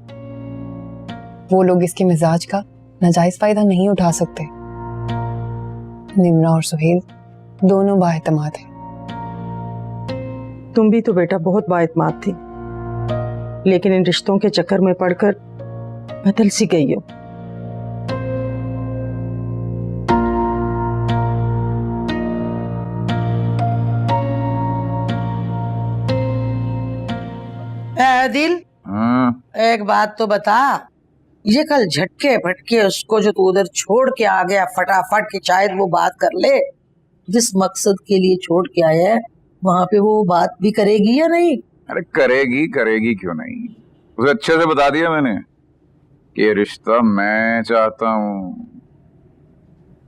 वो लोग इसके मिजाज का नाजायज फायदा नहीं उठा सकते। निम्रा और सुहेल दोनों बाएतमाद हैं। तुम भी तो बेटा बहुत बाएतमाद थी, लेकिन इन रिश्तों के चक्कर में पड़कर बदल सी गई हो। दिल, एक बात तो बता, ये कल झटके फटके उसको जो तू उधर छोड़ के आ गया फटाफट कि शायद वो बात कर ले, जिस मकसद के लिए छोड़ के आया है वहां पे वो बात भी करेगी या नहीं? अरे करेगी क्यों नहीं। उसे अच्छे से बता दिया मैंने कि ये रिश्ता मैं चाहता हूँ।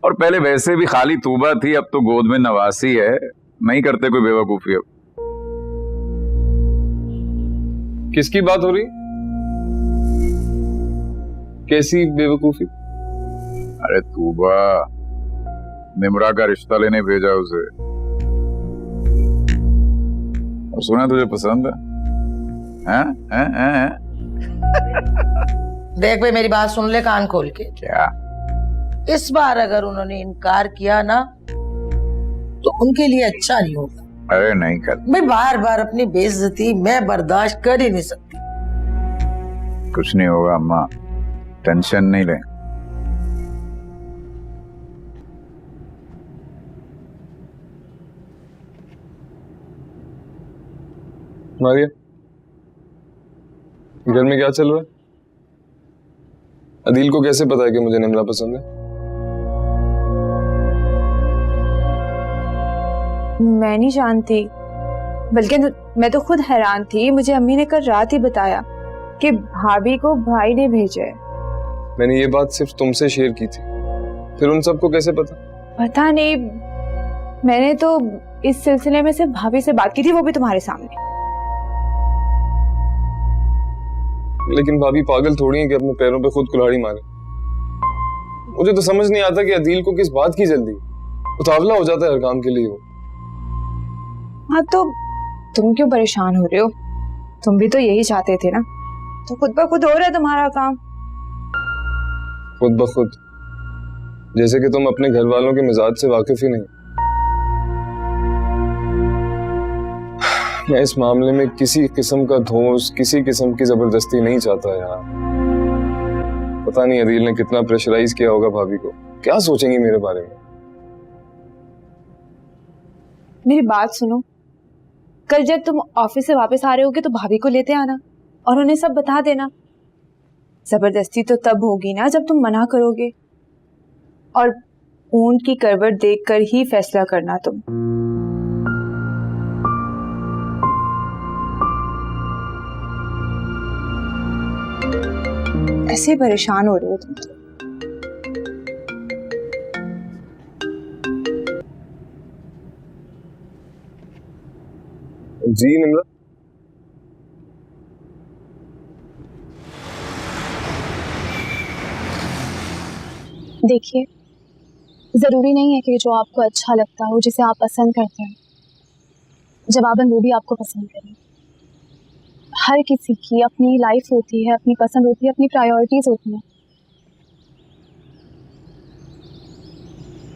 और पहले वैसे भी खाली तूबा थी, अब तो गोद में नवासी है। नहीं करते कोई बेवकूफी। अब किसकी बात हो रही? कैसी बेवकूफी? अरे तूबा, निम्रा का रिश्ता लेने भेजा उसे, और सुना तुझे पसंद है? हैं? देख भाई, मेरी बात सुन ले कान खोल के। क्या? इस बार अगर उन्होंने इनकार किया ना तो उनके लिए अच्छा नहीं होगा। अरे नहीं कर भाई, बार बार अपनी बेइज्जती मैं बर्दाश्त कर ही नहीं सकती। कुछ नहीं होगा अम्मा, टेंशन नहीं ले। मारिया, घर में क्या चल रहा है? अदील को कैसे पता है कि मुझे निम्रा पसंद है? मैं नहीं जानती, बल्कि मैं तो खुद हैरान थी। मुझे अम्मी ने कल रात ही बताया कि भाभी को भाई ने भेजा है। मैंने ये बात सिर्फ तुमसे शेयर की थी, फिर उन सबको कैसे पता? पता नहीं, मैंने तो इस सिलसिले में सिर्फ भाभी से बात की थी, वो भी तुम्हारे सामने। लेकिन भाभी पागल थोड़ी है कि अपने पैरों पे खुद कुल्हाड़ी मारे। मुझे तो समझ नहीं आता कि अदील को किस बात की जल्दी, उतावला हो जाता है हर काम के लिए वो। हाँ तो तुम क्यों परेशान हो रहे हो? तुम भी तो यही चाहते थे ना, तो खुद ब खुद हो रहा है तुम्हारा काम। खुद ब खुद? जैसे कि तुम अपने घर वालों के मिजाज से वाकिफ ही नहीं। मैं इस मामले में किसी किस्म का धोस, किसी किस्म की जबरदस्ती नहीं चाहता यार। पता नहीं अदील ने कितना प्रेशराइज किया होगा भाभी को, क्या सोचेंगी मेरे बारे में। मेरी बात सुनो, कल जब तुम ऑफिस से वापस आ रहे होगे तो भाभी को लेते आना और उन्हें सब बता देना। जबरदस्ती तो तब होगी ना जब तुम मना करोगे, और ऊंट की करवट देखकर ही फैसला करना तुम। ऐसे परेशान हो रहे हो तुम तो। जी निम्रा, देखिए, जरूरी नहीं है कि जो आपको अच्छा लगता हो, जिसे आप पसंद करते हैं, जवाबन वो भी आपको पसंद करें। हर किसी की अपनी लाइफ होती है, अपनी पसंद होती है, अपनी प्रायोरिटीज होती हैं।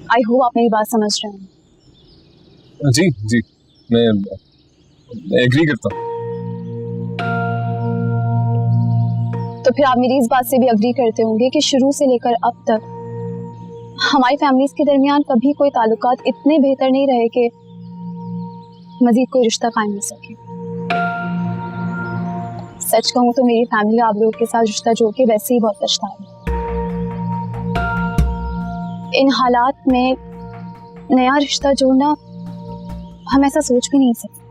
आई होप आप मेरी बात समझ रहे हैं। जी जी, मैं एग्री करता हूँ। तो फिर आप मेरी इस बात से भी अग्री करते होंगे कि शुरू से लेकर अब तक हमारी फैमिलीज के दरमियान कभी कोई ताल्लुकात इतने बेहतर नहीं रहे कि मजीद कोई रिश्ता कायम हो सके। सच कहूँ तो मेरी फैमिली आप लोगों के साथ रिश्ता जोड़ के वैसे ही बहुत पछताई। इन हालात में नया रिश्ता जोड़ना हम ऐसा सोच भी नहीं सकते।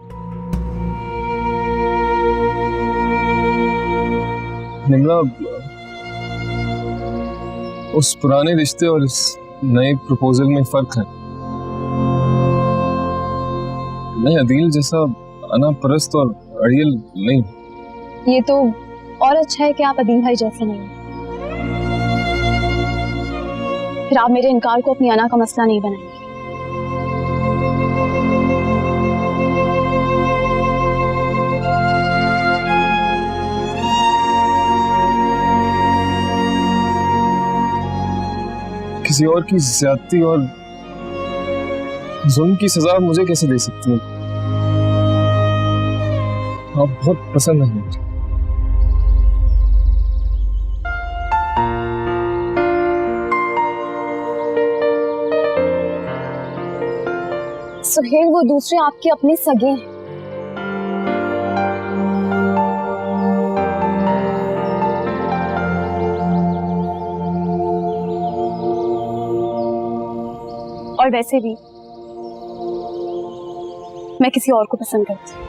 निम्रा, उस पुराने रिश्ते और इस नए प्रपोजल में फर्क है। मैं अदील जैसा अना परस्त और अड़ियल नहीं। ये तो और अच्छा है कि आप अदील भाई जैसे नहीं हैं। फिर आप मेरे इनकार को अपनी अना का मसला नहीं बनाएंगे। किसी और की ज्यादती और जुल्म की सजा मुझे कैसे दे सकती हैं? आप बहुत पसंद हैं मुझे। सुहेल, वो दूसरे आपके अपने सगे हैं। और वैसे भी मैं किसी और को पसंद करती हूँ।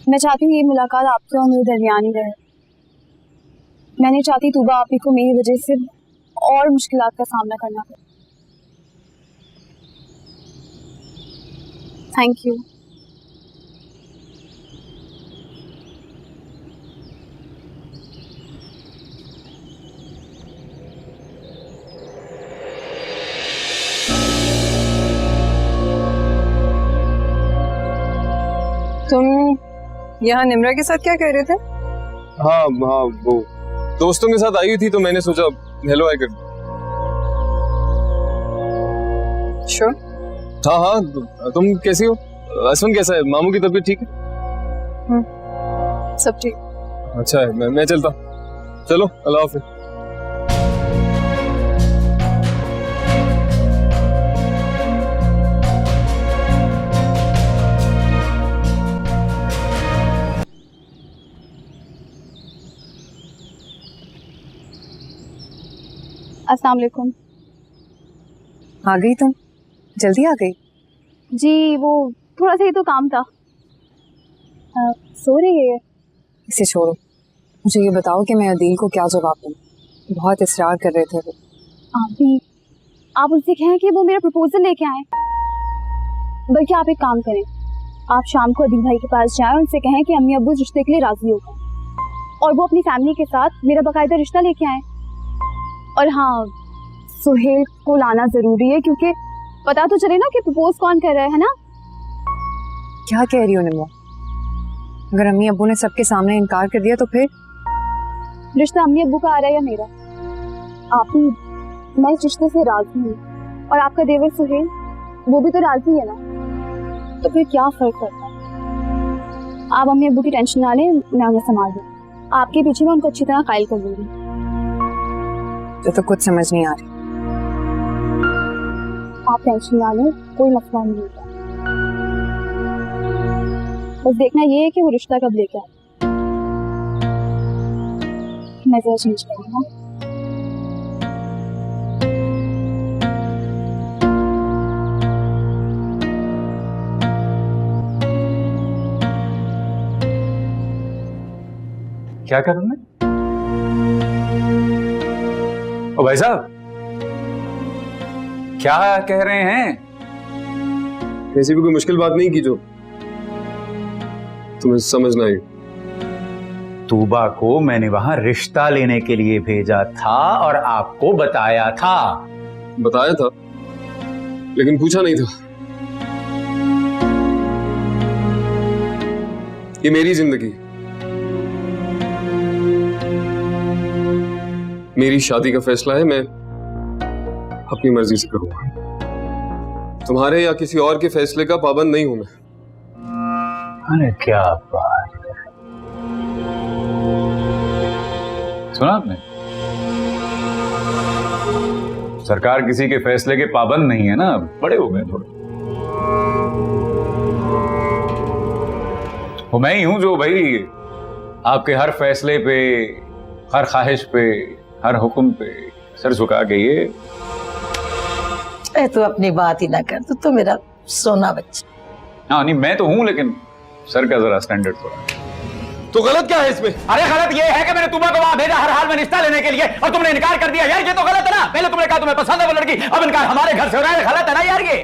मैं चाहती हूँ ये मुलाकात आपके और मेरे दरमियान ही रहे। मैं नहीं चाहती तूबा आपी को मेरी वजह से और मुश्किलात का सामना करना पड़े। Thank you. तुम यहाँ निम्रा के साथ क्या कर रहे थे? हाँ हाँ, वो दोस्तों के साथ आई हुई थी तो मैंने सोचा हेलो हाय कर। श्योर? हाँ हाँ, तुम कैसी हो? असवन कैसा है? मामू की तबीयत ठीक है? सब ठीक। अच्छा है, मैं चलता हूँ। चलो, अल्लाह हाफिज। अस्सलाम वालेकुम। आ गई तुम? जल्दी आ गई? जी वो थोड़ा सा ही तो काम था। सो रही है? इसे छोड़ो, मुझे ये बताओ कि मैं अदील को क्या जवाब दूँ? बहुत इसरार कर रहे थे वो। आप उनसे कहें कि वो मेरा प्रपोजल लेके आए। बल्कि आप एक काम करें, आप शाम को अदील भाई के पास जाएं और उनसे कहें कि अम्मी अब्बू इस रिश्ते के लिए राजी हो गए और वो अपनी फैमिली के साथ मेरा बाकायदा रिश्ता लेके आए। और हाँ, सुहेल को लाना जरूरी है क्योंकि पता तो चले ना कि प्रपोज कौन कर रहा है ना। क्या कह रही हो निम्रा? अगर अम्मी अब्बू ने सबके सामने इनकार कर दिया तो फिर? रिश्ता अम्मी अब्बू का आ रहा है या मेरा? आप ही, मैं इस रिश्ते से राजी हूँ और आपका देवर सुहेल वो भी तो राजी है ना, तो फिर क्या फर्क पड़ता है? आप अम्मी अब्बू की टेंशन ना लें, मैं उन्हें संभाल दूँ। आपके पीछे मैं उनको अच्छी तरह कायल कर दूंगी। तो कुछ समझ नहीं आ रही। आप टेंशन ना लें, कोई मसला नहीं होगा। बस देखना ये है कि वो रिश्ता कब लेके आए। मैं जरा चेंज करूँगा। क्या कर रहे हैं? ओ भाई साहब, क्या कह रहे हैं? ऐसी भी कोई मुश्किल बात नहीं की जो तुम्हें समझ ना आई। तूबा को मैंने वहां रिश्ता लेने के लिए भेजा था और आपको बताया था। बताया था लेकिन पूछा नहीं था। ये मेरी जिंदगी, मेरी शादी का फैसला है, मैं अपनी मर्जी से करूंगा। तुम्हारे या किसी और के फैसले का पाबंद नहीं हूं मैं। अरे क्या बात है। सुना आपने? सरकार किसी के फैसले के पाबंद नहीं है ना, बड़े हो गए थोड़े। वो मैं ही हूं जो भाई आपके हर फैसले पे, हर ख्वाहिश पे, हर हुक्म पे सर झुका के ये। तू अपनी बात ही ना कर, तो मेरा सोना बच्चा। हाँ नहीं, मैं तो हूं लेकिन सर का जरा स्टैंडर्ड थोड़ा। तो गलत क्या है इसमें? अरे गलत ये है कि मैंने तूबा को वहां भेजा हर हाल में रिश्ता लेने के लिए और तुमने इनकार कर दिया। यार ये तो गलत है ना। पहले तुमने कहा तुम्हें पसंद है वो लड़की, अब इनकार हमारे घर से हो रहा है। गलत है ना यार ये।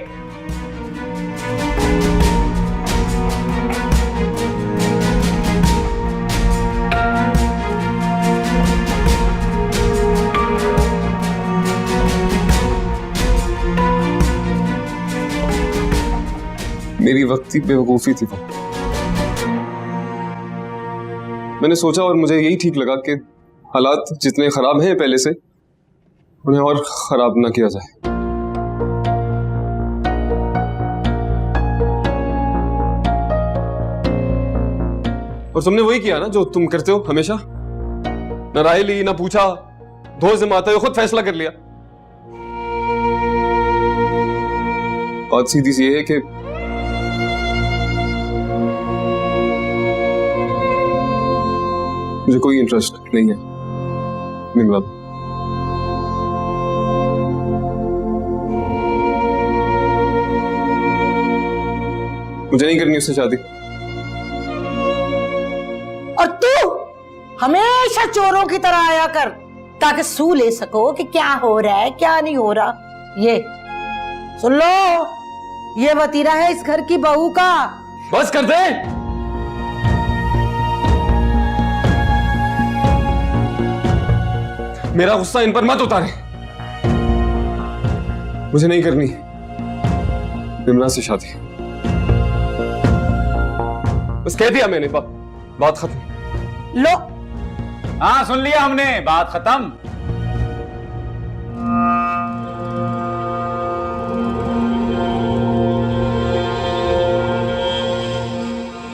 मेरी वक्ती बेवकूफी थी वो। मैंने सोचा और मुझे यही ठीक लगा कि हालात जितने खराब हैं पहले से, उन्हें और खराब ना किया जाए। और तुमने वही किया ना जो तुम करते हो हमेशा। न राय ली, न पूछा, धोर से मारते हुए खुद फैसला कर लिया। बात सीधी सी ये है कि मुझे कोई इंटरेस्ट नहीं है निगला। मुझे नहीं करनी उससे शादी। और तू हमेशा चोरों की तरह आया कर ताकि सू ले सको कि क्या हो रहा है क्या नहीं हो रहा। ये सुन लो, ये वतीरा है इस घर की बहू का। बस कर दे। मेरा गुस्सा इन पर मत उतारे। मुझे नहीं करनी विमला से शादी। बस कह दिया मैंने, बात खत्म। लो, हाँ सुन लिया हमने, बात खत्म।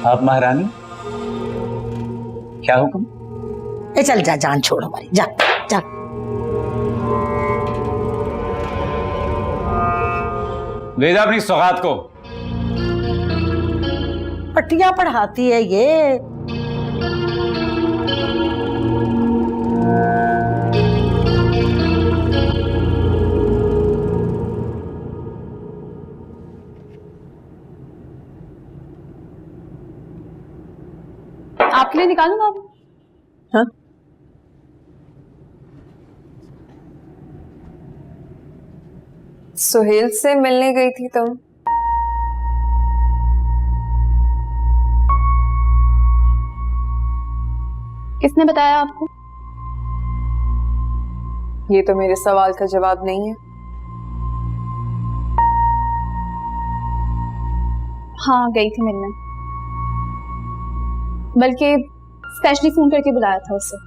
आप महारानी, क्या हुक्म? ए चल जा, जान छोड़ हमारी, जा जा। ले जा अपनी सौगात को। पट्टियां पढ़ाती है ये। आपके लिए निकालूं बाबू? हाँ? सुहेल से मिलने गई थी तुम? किसने बताया आपको? ये तो मेरे सवाल का जवाब नहीं है। हाँ गई थी मिलने, बल्कि स्पेशली फोन करके बुलाया था उसे।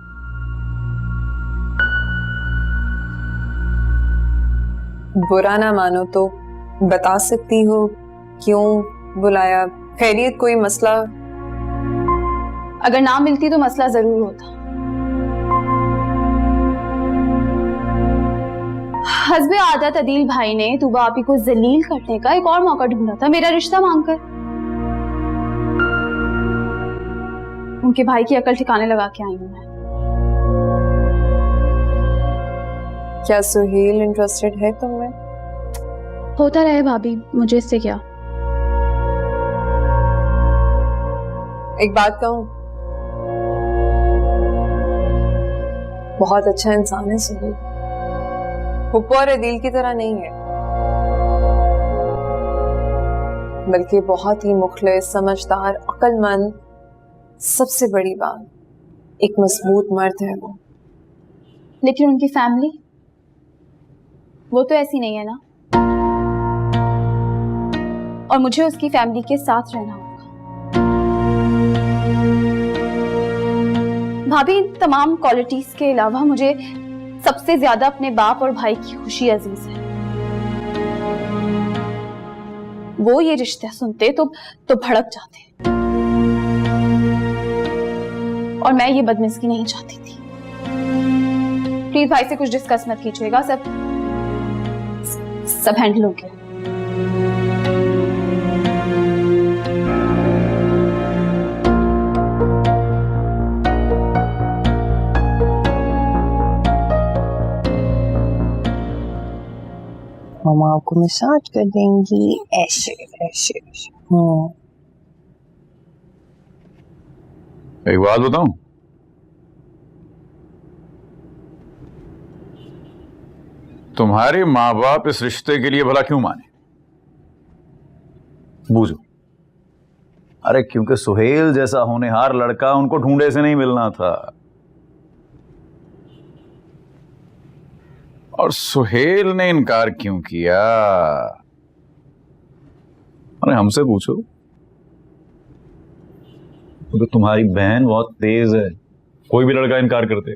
बुरा ना मानो तो बता सकती हो क्यों बुलाया? खैरियत, कोई मसला? अगर ना मिलती तो मसला जरूर होता। हस्बे आदत अदील भाई ने तूबा आपी को जलील करने का एक और मौका ढूंढा था, मेरा रिश्ता मांगकर। उनके भाई की अकल ठिकाने लगा के आई हूं मैं। क्या सुहेल इंटरेस्टेड है तुम्हें? होता रहे भाभी, मुझे इससे क्या। एक बात कहूं, बहुत अच्छा इंसान है सुहेल। हुप्पो और अदील की तरह नहीं है। बल्कि बहुत ही मुखलिस, समझदार, अक्लमंद, सबसे बड़ी बात एक मजबूत मर्द है वो। लेकिन उनकी फैमिली वो तो ऐसी नहीं है ना, और मुझे उसकी फैमिली के साथ रहना होगा। भाभी, इन तमाम क्वालिटीज के अलावा मुझे सबसे ज्यादा अपने बाप और भाई की खुशी अजीज है। वो ये रिश्ता सुनते तो भड़क जाते, और मैं ये बदमिज़गी नहीं चाहती थी। प्लीज भाई से कुछ डिस्कस मत कीजिएगा, सब हैंडल हो गया। मामा आपको मसाज कर देंगी ऐसे ऐसे ऐसे। एक बात बताऊं, तुम्हारे माँ बाप इस रिश्ते के लिए भला क्यों माने? बूझो। अरे क्योंकि सुहेल जैसा होनहार लड़का उनको ढूंढे से नहीं मिलना था, और सुहेल ने इनकार क्यों किया? अरे हमसे पूछो, तो तुम्हारी बहन बहुत तेज है, कोई भी लड़का इनकार करते।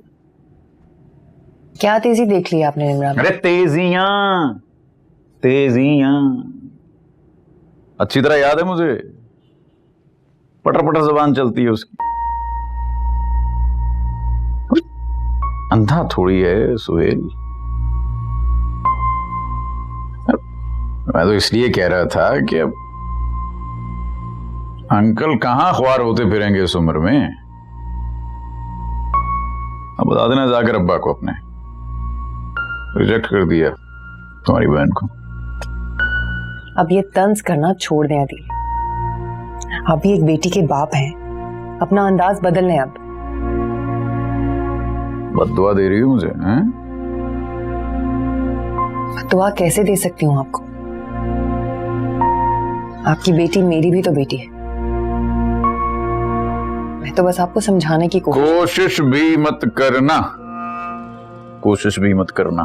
क्या तेजी देख ली आपने इमरान? अरे तेजियां तेजियां अच्छी तरह याद है मुझे, पटर पटर जबान चलती है उसकी। अंधा थोड़ी है सुहेल। मैं तो इसलिए कह रहा था कि अब अंकल कहां ख्वार होते फिरेंगे इस उम्र में। अब बता देना जाकर अब्बा को अपने, रिजेक्ट कर दिया तुम्हारी बहन को। अब ये तंज करना छोड़ दें अदी, आप भी एक बेटी के बाप हैं, अपना अंदाज बदल लें। अब बद्दुआ दे रही हो मुझे हैं? दुआ कैसे दे सकती हूँ आपको? आपकी बेटी मेरी भी तो बेटी है। मैं तो बस आपको समझाने की कोशिश भी मत करना, कोशिश भी मत करना।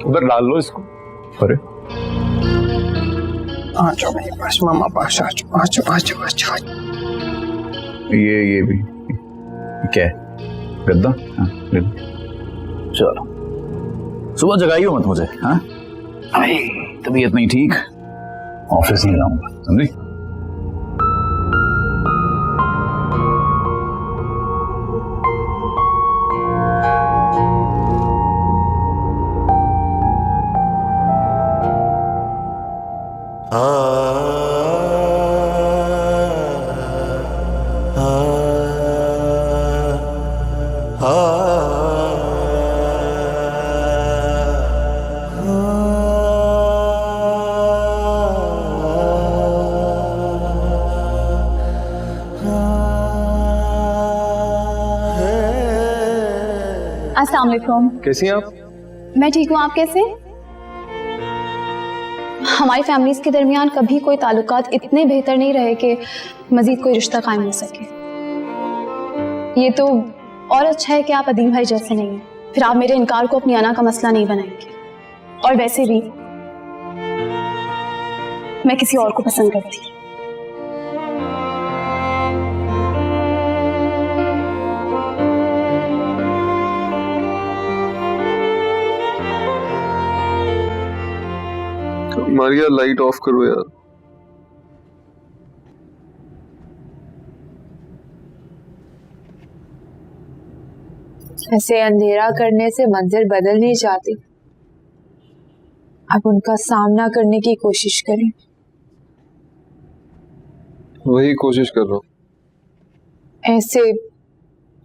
उधर डाल लो इसको। अरे आ जाओ मेरे पास मामा, पास आ जाओ आ जाओ आ जाओ आ जाओ। ये भी क्या है? गद्दा? हाँ, ले लो। चलो सुबह जगाइयो मत मुझे। हाँ तबीयत नहीं ठीक, ऑफिस नहीं जाऊंगा, समझी? अस्सलाम वालेकुम। कैसी हैं आप? मैं ठीक हूँ, आप कैसे? हमारी फैमिलीज के दरमियान कभी कोई ताल्लुकात इतने बेहतर नहीं रहे कि मजीद कोई रिश्ता कायम हो सके। ये तो और अच्छा है कि आप अदीम भाई जैसे नहीं हैं, फिर आप मेरे इनकार को अपनी अना का मसला नहीं बनाएंगे। और वैसे भी मैं किसी और को पसंद करती हूँ। मारिया लाइट ऑफ करो यार। ऐसे अंधेरा करने से मंजिल बदल नहीं जाती। अब उनका सामना करने की कोशिश करें। वही कोशिश कर रहा हूँ। ऐसे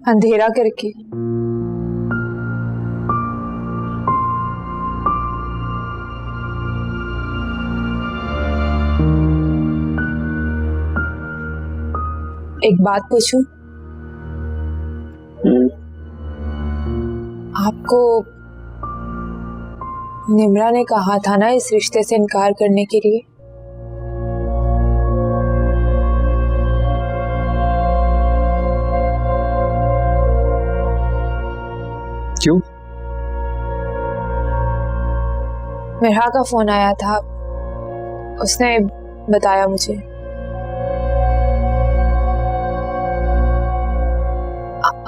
अंधेरा करके एक बात पूछूं? आपको निम्रा ने कहा था ना इस रिश्ते से इनकार करने के लिए। क्यों? मेहरा का फोन आया था, उसने बताया मुझे।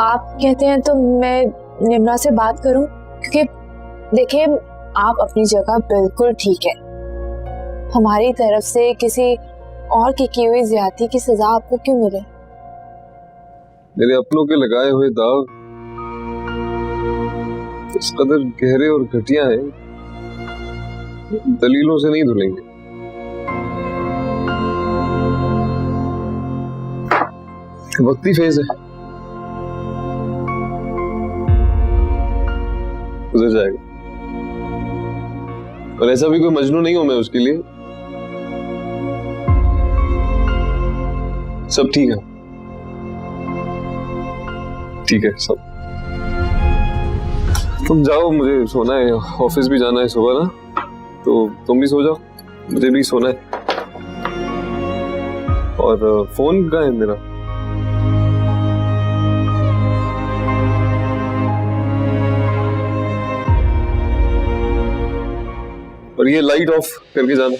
आप कहते हैं तो मैं निम्रा से बात करूं, क्योंकि देखिए आप अपनी जगह बिल्कुल ठीक है। हमारी तरफ से किसी और की हुई ज्यादती की सजा आपको क्यों मिले? मेरे अपनों के लगाए हुए दाग इस कदर गहरे और घटिया हैं, दलीलों से नहीं धुलेंगे। वक्ती फेज है, गुजर जाएगा। और ऐसा भी कोई मजनू नहीं हूं मैं उसके लिए। सब ठीक है, ठीक है सब। तुम जाओ, मुझे सोना है, ऑफिस भी जाना है सुबह ना, तो तुम भी सो जाओ, मुझे भी सोना है। और फोन कहाँ है मेरा? और ये लाइट ऑफ करके जाना।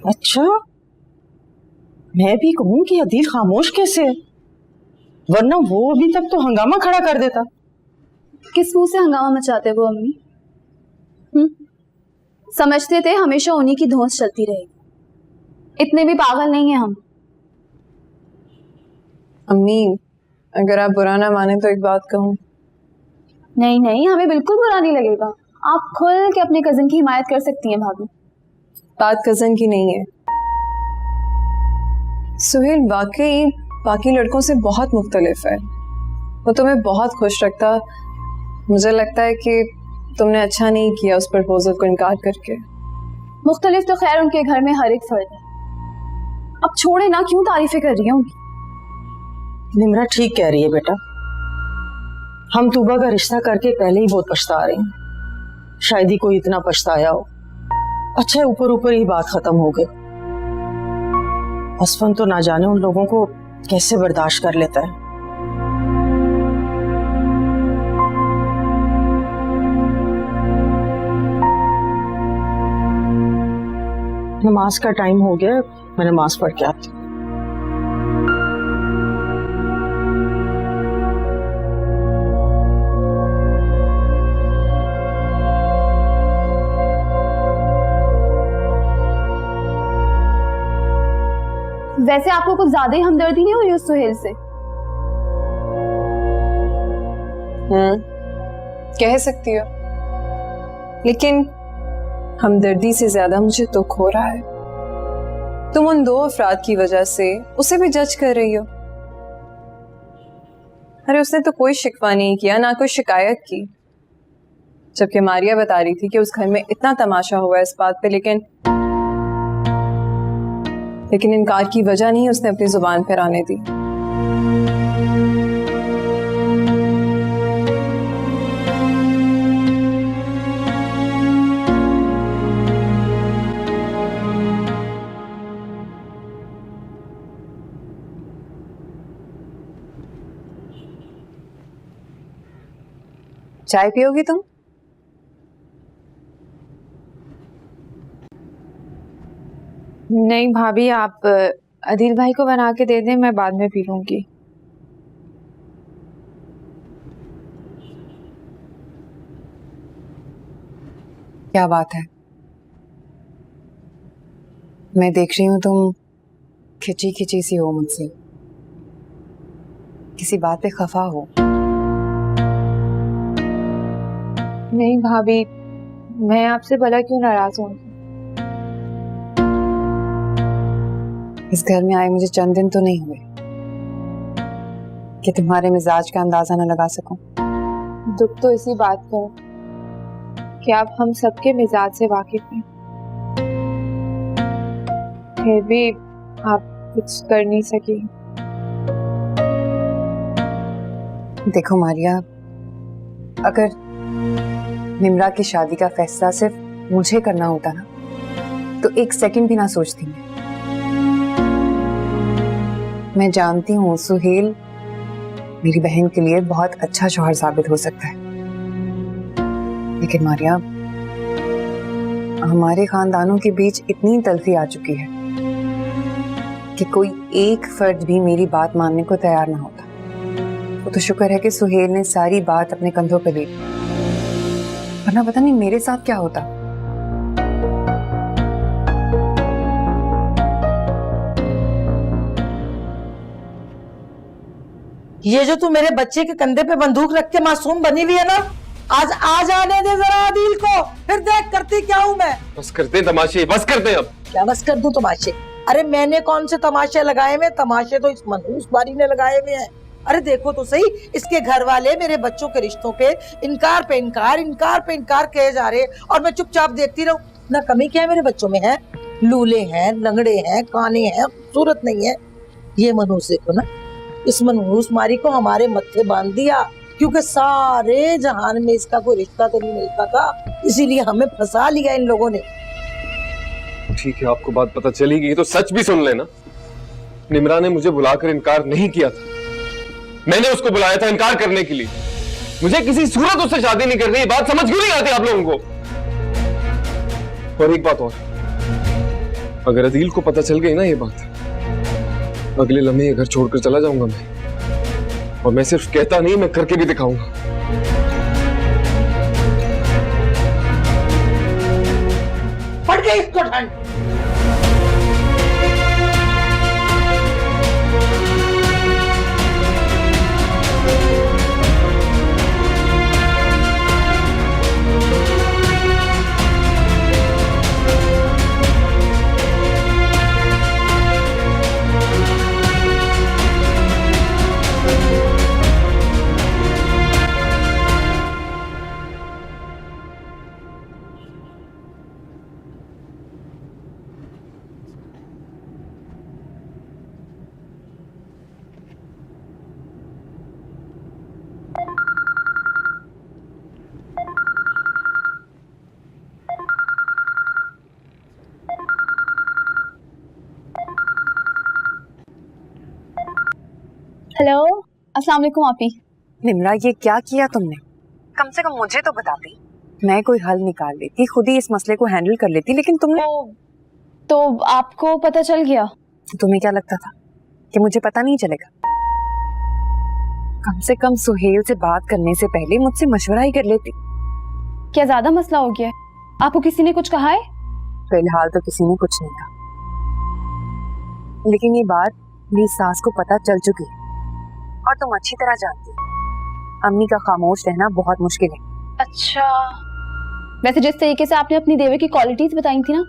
अच्छा, मैं भी कहूं कि अदील खामोश कैसे है, वरना वो अभी तक तो हंगामा खड़ा कर देता। किस मुंह से हंगामा मचाते वो अम्मी? समझते थे हमेशा उन्हीं की धौंस चलती रहेगी। इतने भी पागल नहीं है हम। अम्मी, अगर आप बुरा ना माने तो एक बात कहूँ। नहीं नहीं, हमें बिल्कुल बुरा नहीं लगेगा। आप खुल के अपने कजिन की हिमायत कर सकती हैं भाभी। बात कजन की नहीं है। सुहेल वाकई बाकी लड़कों से बहुत मुख्तलिफ है। वो तुम्हें बहुत खुश रखता। मुझे लगता है कि तुमने अच्छा नहीं किया उस प्रपोजल को इनकार करके। मुख्तलिफ तो खैर उनके घर में हर एक फर्द है। अब छोड़े ना, क्यों तारीफें कर रही हैं उनकी? निम्रा ठीक कह रही है बेटा, हम तूबा का रिश्ता करके पहले ही बहुत पछता रहे हैं। शायद ही कोई इतना पछताया हो। अच्छा, ऊपर ऊपर ही बात खत्म हो गई। असफन तो ना जाने उन लोगों को कैसे बर्दाश्त कर लेता है। नमाज का टाइम हो गया, मैं नमाज पढ़ के आती हूँ। वैसे आपको कुछ ज्यादा ही हमदर्दी नहीं हो रही उस सुहेल से? कह सकती हो, लेकिन हमदर्दी से ज्यादा मुझे दुख हो रहा है। तुम उन दो अफराद की वजह से उसे भी जज कर रही हो। अरे उसने तो कोई शिकवा नहीं किया, ना कोई शिकायत की। जबकि मारिया बता रही थी कि उस घर में इतना तमाशा हुआ है इस बात पे, लेकिन इनकार की वजह नहीं उसने अपनी जुबान पर आने दी। चाय पियोगी तुम? नहीं भाभी, आप अदील भाई को बना के दे दें, मैं बाद में पी लूंगी। क्या बात है? मैं देख रही हूँ तुम खिंची खिंची सी हो मुझसे, किसी बात पे खफा हो। नहीं भाभी, मैं आपसे भला क्यों नाराज हूँ? इस घर में आए मुझे चंद दिन तो नहीं हुए, कि तुम्हारे मिजाज का अंदाजा न लगा सकूं। दुख तो इसी बात का कि आप हम सबके मिजाज से वाकिफ हैं, फिर भी आप कुछ कर नहीं सकी। देखो मारिया, अगर निम्रा की शादी का फैसला सिर्फ मुझे करना होता ना, तो एक सेकंड भी ना सोचती मैं जानती हूँ सुहेल मेरी बहन के लिए बहुत अच्छा शौहर साबित हो सकता है, लेकिन मारिया, हमारे खानदानों के बीच इतनी तल्खी आ चुकी है कि कोई एक फर्द भी मेरी बात मानने को तैयार ना होता। वो तो शुक्र है कि सुहेल ने सारी बात अपने कंधों पे ली, वरना पता नहीं मेरे साथ क्या होता। ये जो तू मेरे बच्चे के कंधे पे बंदूक रख के मासूम बनी हुई है ना, आज आने दे जरा आदिल को, फिर देख करती क्या हूँ मैं। बस करते तमाशे, बस करते अब। क्या बस कर दूं तमाशे? अरे मैंने कौन से तमाशे लगाए हुए? तमाशे तो इस मनहूस बारी ने लगाए हुए हैं। अरे देखो तो सही, इसके घर वाले मेरे बच्चों के रिश्तों पे इनकार पे इनकार कहे जा रहे, और मैं चुपचाप देखती रहूं। ना कमी क्या है मेरे बच्चों में? है लूले हैं, लंगड़े हैं, काने हैं, खूबसूरत नहीं है। ये मनहूस देखो ना, इस मनहूस मारी को हमारे मत्थे बांध दिया, क्योंकि सारे जहान में इसका कोई रिश्ता तो नहीं मिलता था, इसीलिए हमें फंसा लिया इन लोगों ने। ठीक है, आपको बात पता चली गई तो सच भी सुन लेना। निम्रा ने मुझे बुलाकर इनकार नहीं किया था, मैंने उसको बुलाया था इनकार करने के लिए। मुझे किसी सूरत उससे शादी नहीं करनी, बात समझ क्यों नहीं आती आप लोगों को? और एक बात और, अगर अदील को पता चल गई ना ये बात, अगले लम्हे ये घर छोड़कर चला जाऊंगा मैं, और मैं सिर्फ कहता नहीं, मैं करके भी दिखाऊंगा। पड़ गई इसको ठंड। हेलो, अस्सलाम वालेकुम आपी। निम्रा, ये क्या किया तुमने? कम से कम मुझे तो बताती, मैं कोई हल निकाल लेती, खुद ही इस मसले को हैंडल कर लेती, लेकिन तुमने। तो आपको पता चल गया? तुम्हें क्या लगता था कि मुझे पता नहीं चलेगा? कम से कम सुहेल से बात करने से पहले मुझसे मशवरा ही कर लेती। क्या ज्यादा मसला हो गया? आपको किसी ने कुछ कहा है? फिलहाल तो किसी ने कुछ नहीं कहा, लेकिन ये बात मेरी सास को पता चल चुकी है, और तुम अच्छी तरह जानती हो अम्मी का खामोश रहना बहुत मुश्किल है। अच्छा, वैसे जिस तरीके से आपने अपनी देवर की क्वालिटीज बताई थी ना,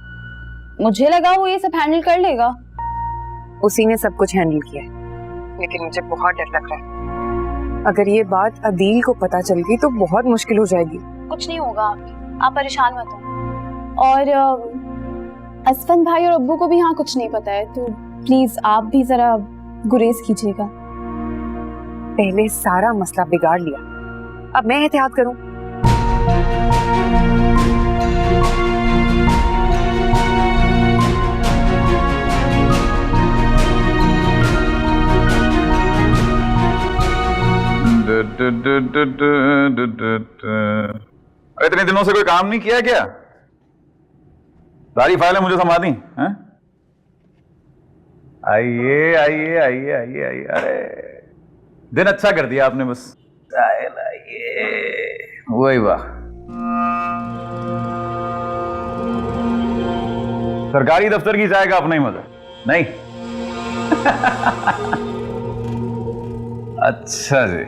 मुझे लगा वो ये सब हैंडल कर लेगा। उसी ने सब कुछ हैंडल किया है, लेकिन मुझे बहुत डर लग रहा है। अगर ये बात अदील को पता चल गई तो बहुत मुश्किल हो जाएगी। कुछ नहीं होगा, आप परेशान मत हो। और असफन भाई और अब्बू को भी यहाँ कुछ नहीं पता है, तो प्लीज आप भी जरा गुरेज कीजिएगा। पहले सारा मसला बिगाड़ लिया, अब मैं एहतियात करूं। अरे इतने दिनों से कोई काम नहीं किया क्या? सारी फाइलें मुझे संभाली हैं? आइए आइए आइए आइए आइए। अरे दिन अच्छा कर दिया आपने, बस आइए। वही वाह, सरकारी दफ्तर की चाय का अपना ही मजा नहीं। अच्छा जी।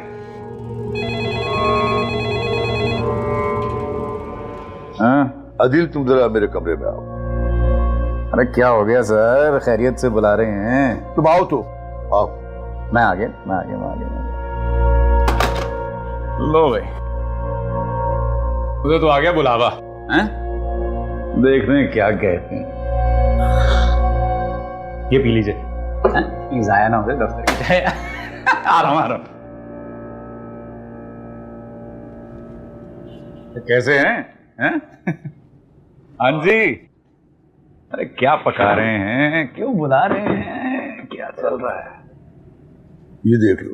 हाँ अदिल, तुम जरा मेरे कमरे में आओ। अरे क्या हो गया सर, खैरियत से बुला रहे हैं? तुम आओ तो आओ। मैं आ गया। लो भाई, उधर तो आ गया बुलावा हैं? देखते हैं क्या कहते हैं। ये पी लीजिए, ये जाया ना हो जाए दफ्तर की चाय। आ रहा हूं। कैसे हैं? हाँ जी। अरे क्या पका रहे हैं, क्यों बुला रहे हैं, क्या चल रहा है? ये देख लो।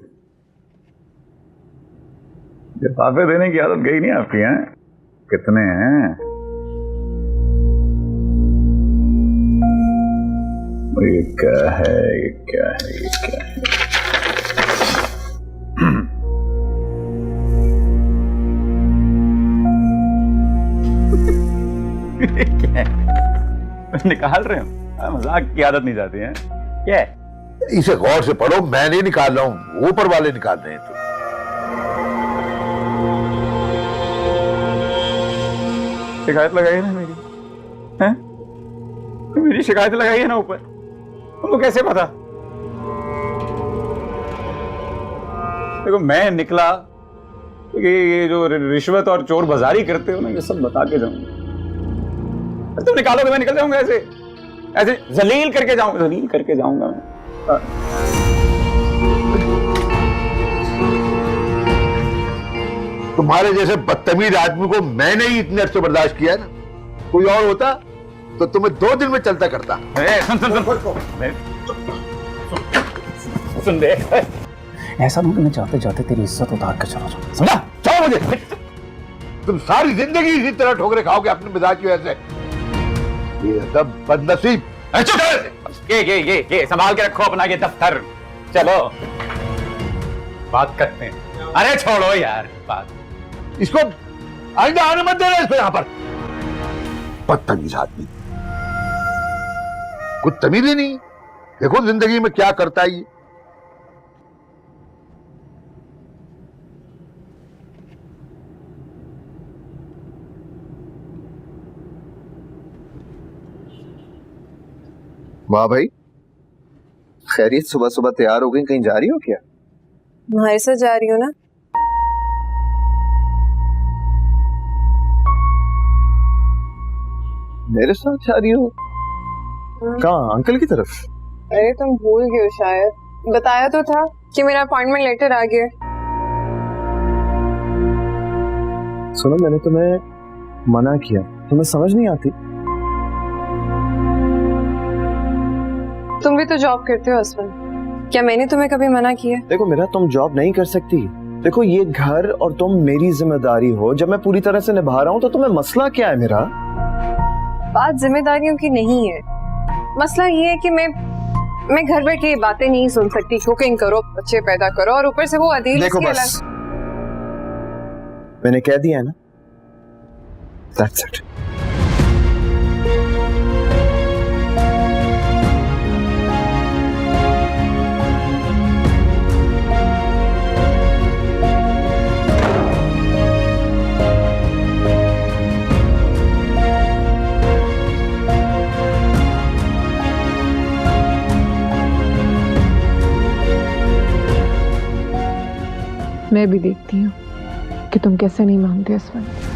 लिफाफे देने की आदत गई नहीं आपकी? हैं कितने हैं? ये क्या है, ये क्या है, ये क्या है? क्या है? निकाल रहे हो? मजाक की आदत नहीं जाती है क्या है? इसे गौर से पढ़ो, मैं नहीं निकाल रहा हूं, ऊपर वाले निकाल रहे हैं। शिकायत लगाई है ना मेरी, हैं? मेरी शिकायत लगाई है ना ऊपर, तुमको कैसे पता? देखो मैं निकला कि ये जो रिश्वत और चोर बाजारी करते हो ना, ये सब बता के जाऊंगा। तुम निकालोगे मैं निकल जाऊंगा, ऐसे ऐसे जलील करके जाऊंगा मैं। तुम्हारे जैसे बदतमीज आदमी को मैंने ही इतने अर्से बर्दाश्त किया है ना, कोई और होता तो तुम्हें 2 दिन में चलता करता। सुन दे, ऐसा नहीं कि मैं चाहते चाहते तेरी इज्जत उतार कर चला जाऊं, समझा? चलो मुझे, तुम सारी जिंदगी इसी तरह ठोकरे खाओगे अपने मिजाज की वजह से। ये सब बदनसीब। ये संभाल के रखो अपना ये दफ्तर। चलो बात करते हैं। अरे छोड़ो यार बात, इसको आइंदा आने मत देना इसको यहां पर। बदतमीज आदमी, कुछ तमीज ही नहीं। देखो जिंदगी में क्या करता है ये। वाह भाई, खैरियत? सुबह सुबह तैयार हो गई, कहीं जा रही हो क्या? तुम्हारे साथ जा रही हूँ ना। मेरे साथ जा रही हो? कहाँ, अंकल की तरफ? अरे तुम भूल गए हो शायद, बताया तो था कि मेरा अपॉइंटमेंट लेटर आ गया। सुनो, मैंने तुम्हें मना किया, तुम्हें समझ नहीं आती? तुम भी तो जॉब करते हो असफल, क्या मैंने तुम्हें कभी मना किया? देखो मेरा, तुम जॉब नहीं कर सकती। देखो ये घर और तुम मेरी जिम्मेदारी हो, जब मैं पूरी तरह से निभा रहा हूँ तो तुम्हें मसला क्या है मेरा? बात जिम्मेदारियों की नहीं है, मसला ये है कि मैं घर बैठे ये बातें नहीं सुन सकती। कुकिंग करो, बच्चे पैदा करो, और ऊपर से वो अदील। देखो बस, मैंने कह दिया है ना, That's it. मैं भी देखती हूँ कि तुम कैसे नहीं मानते असफल।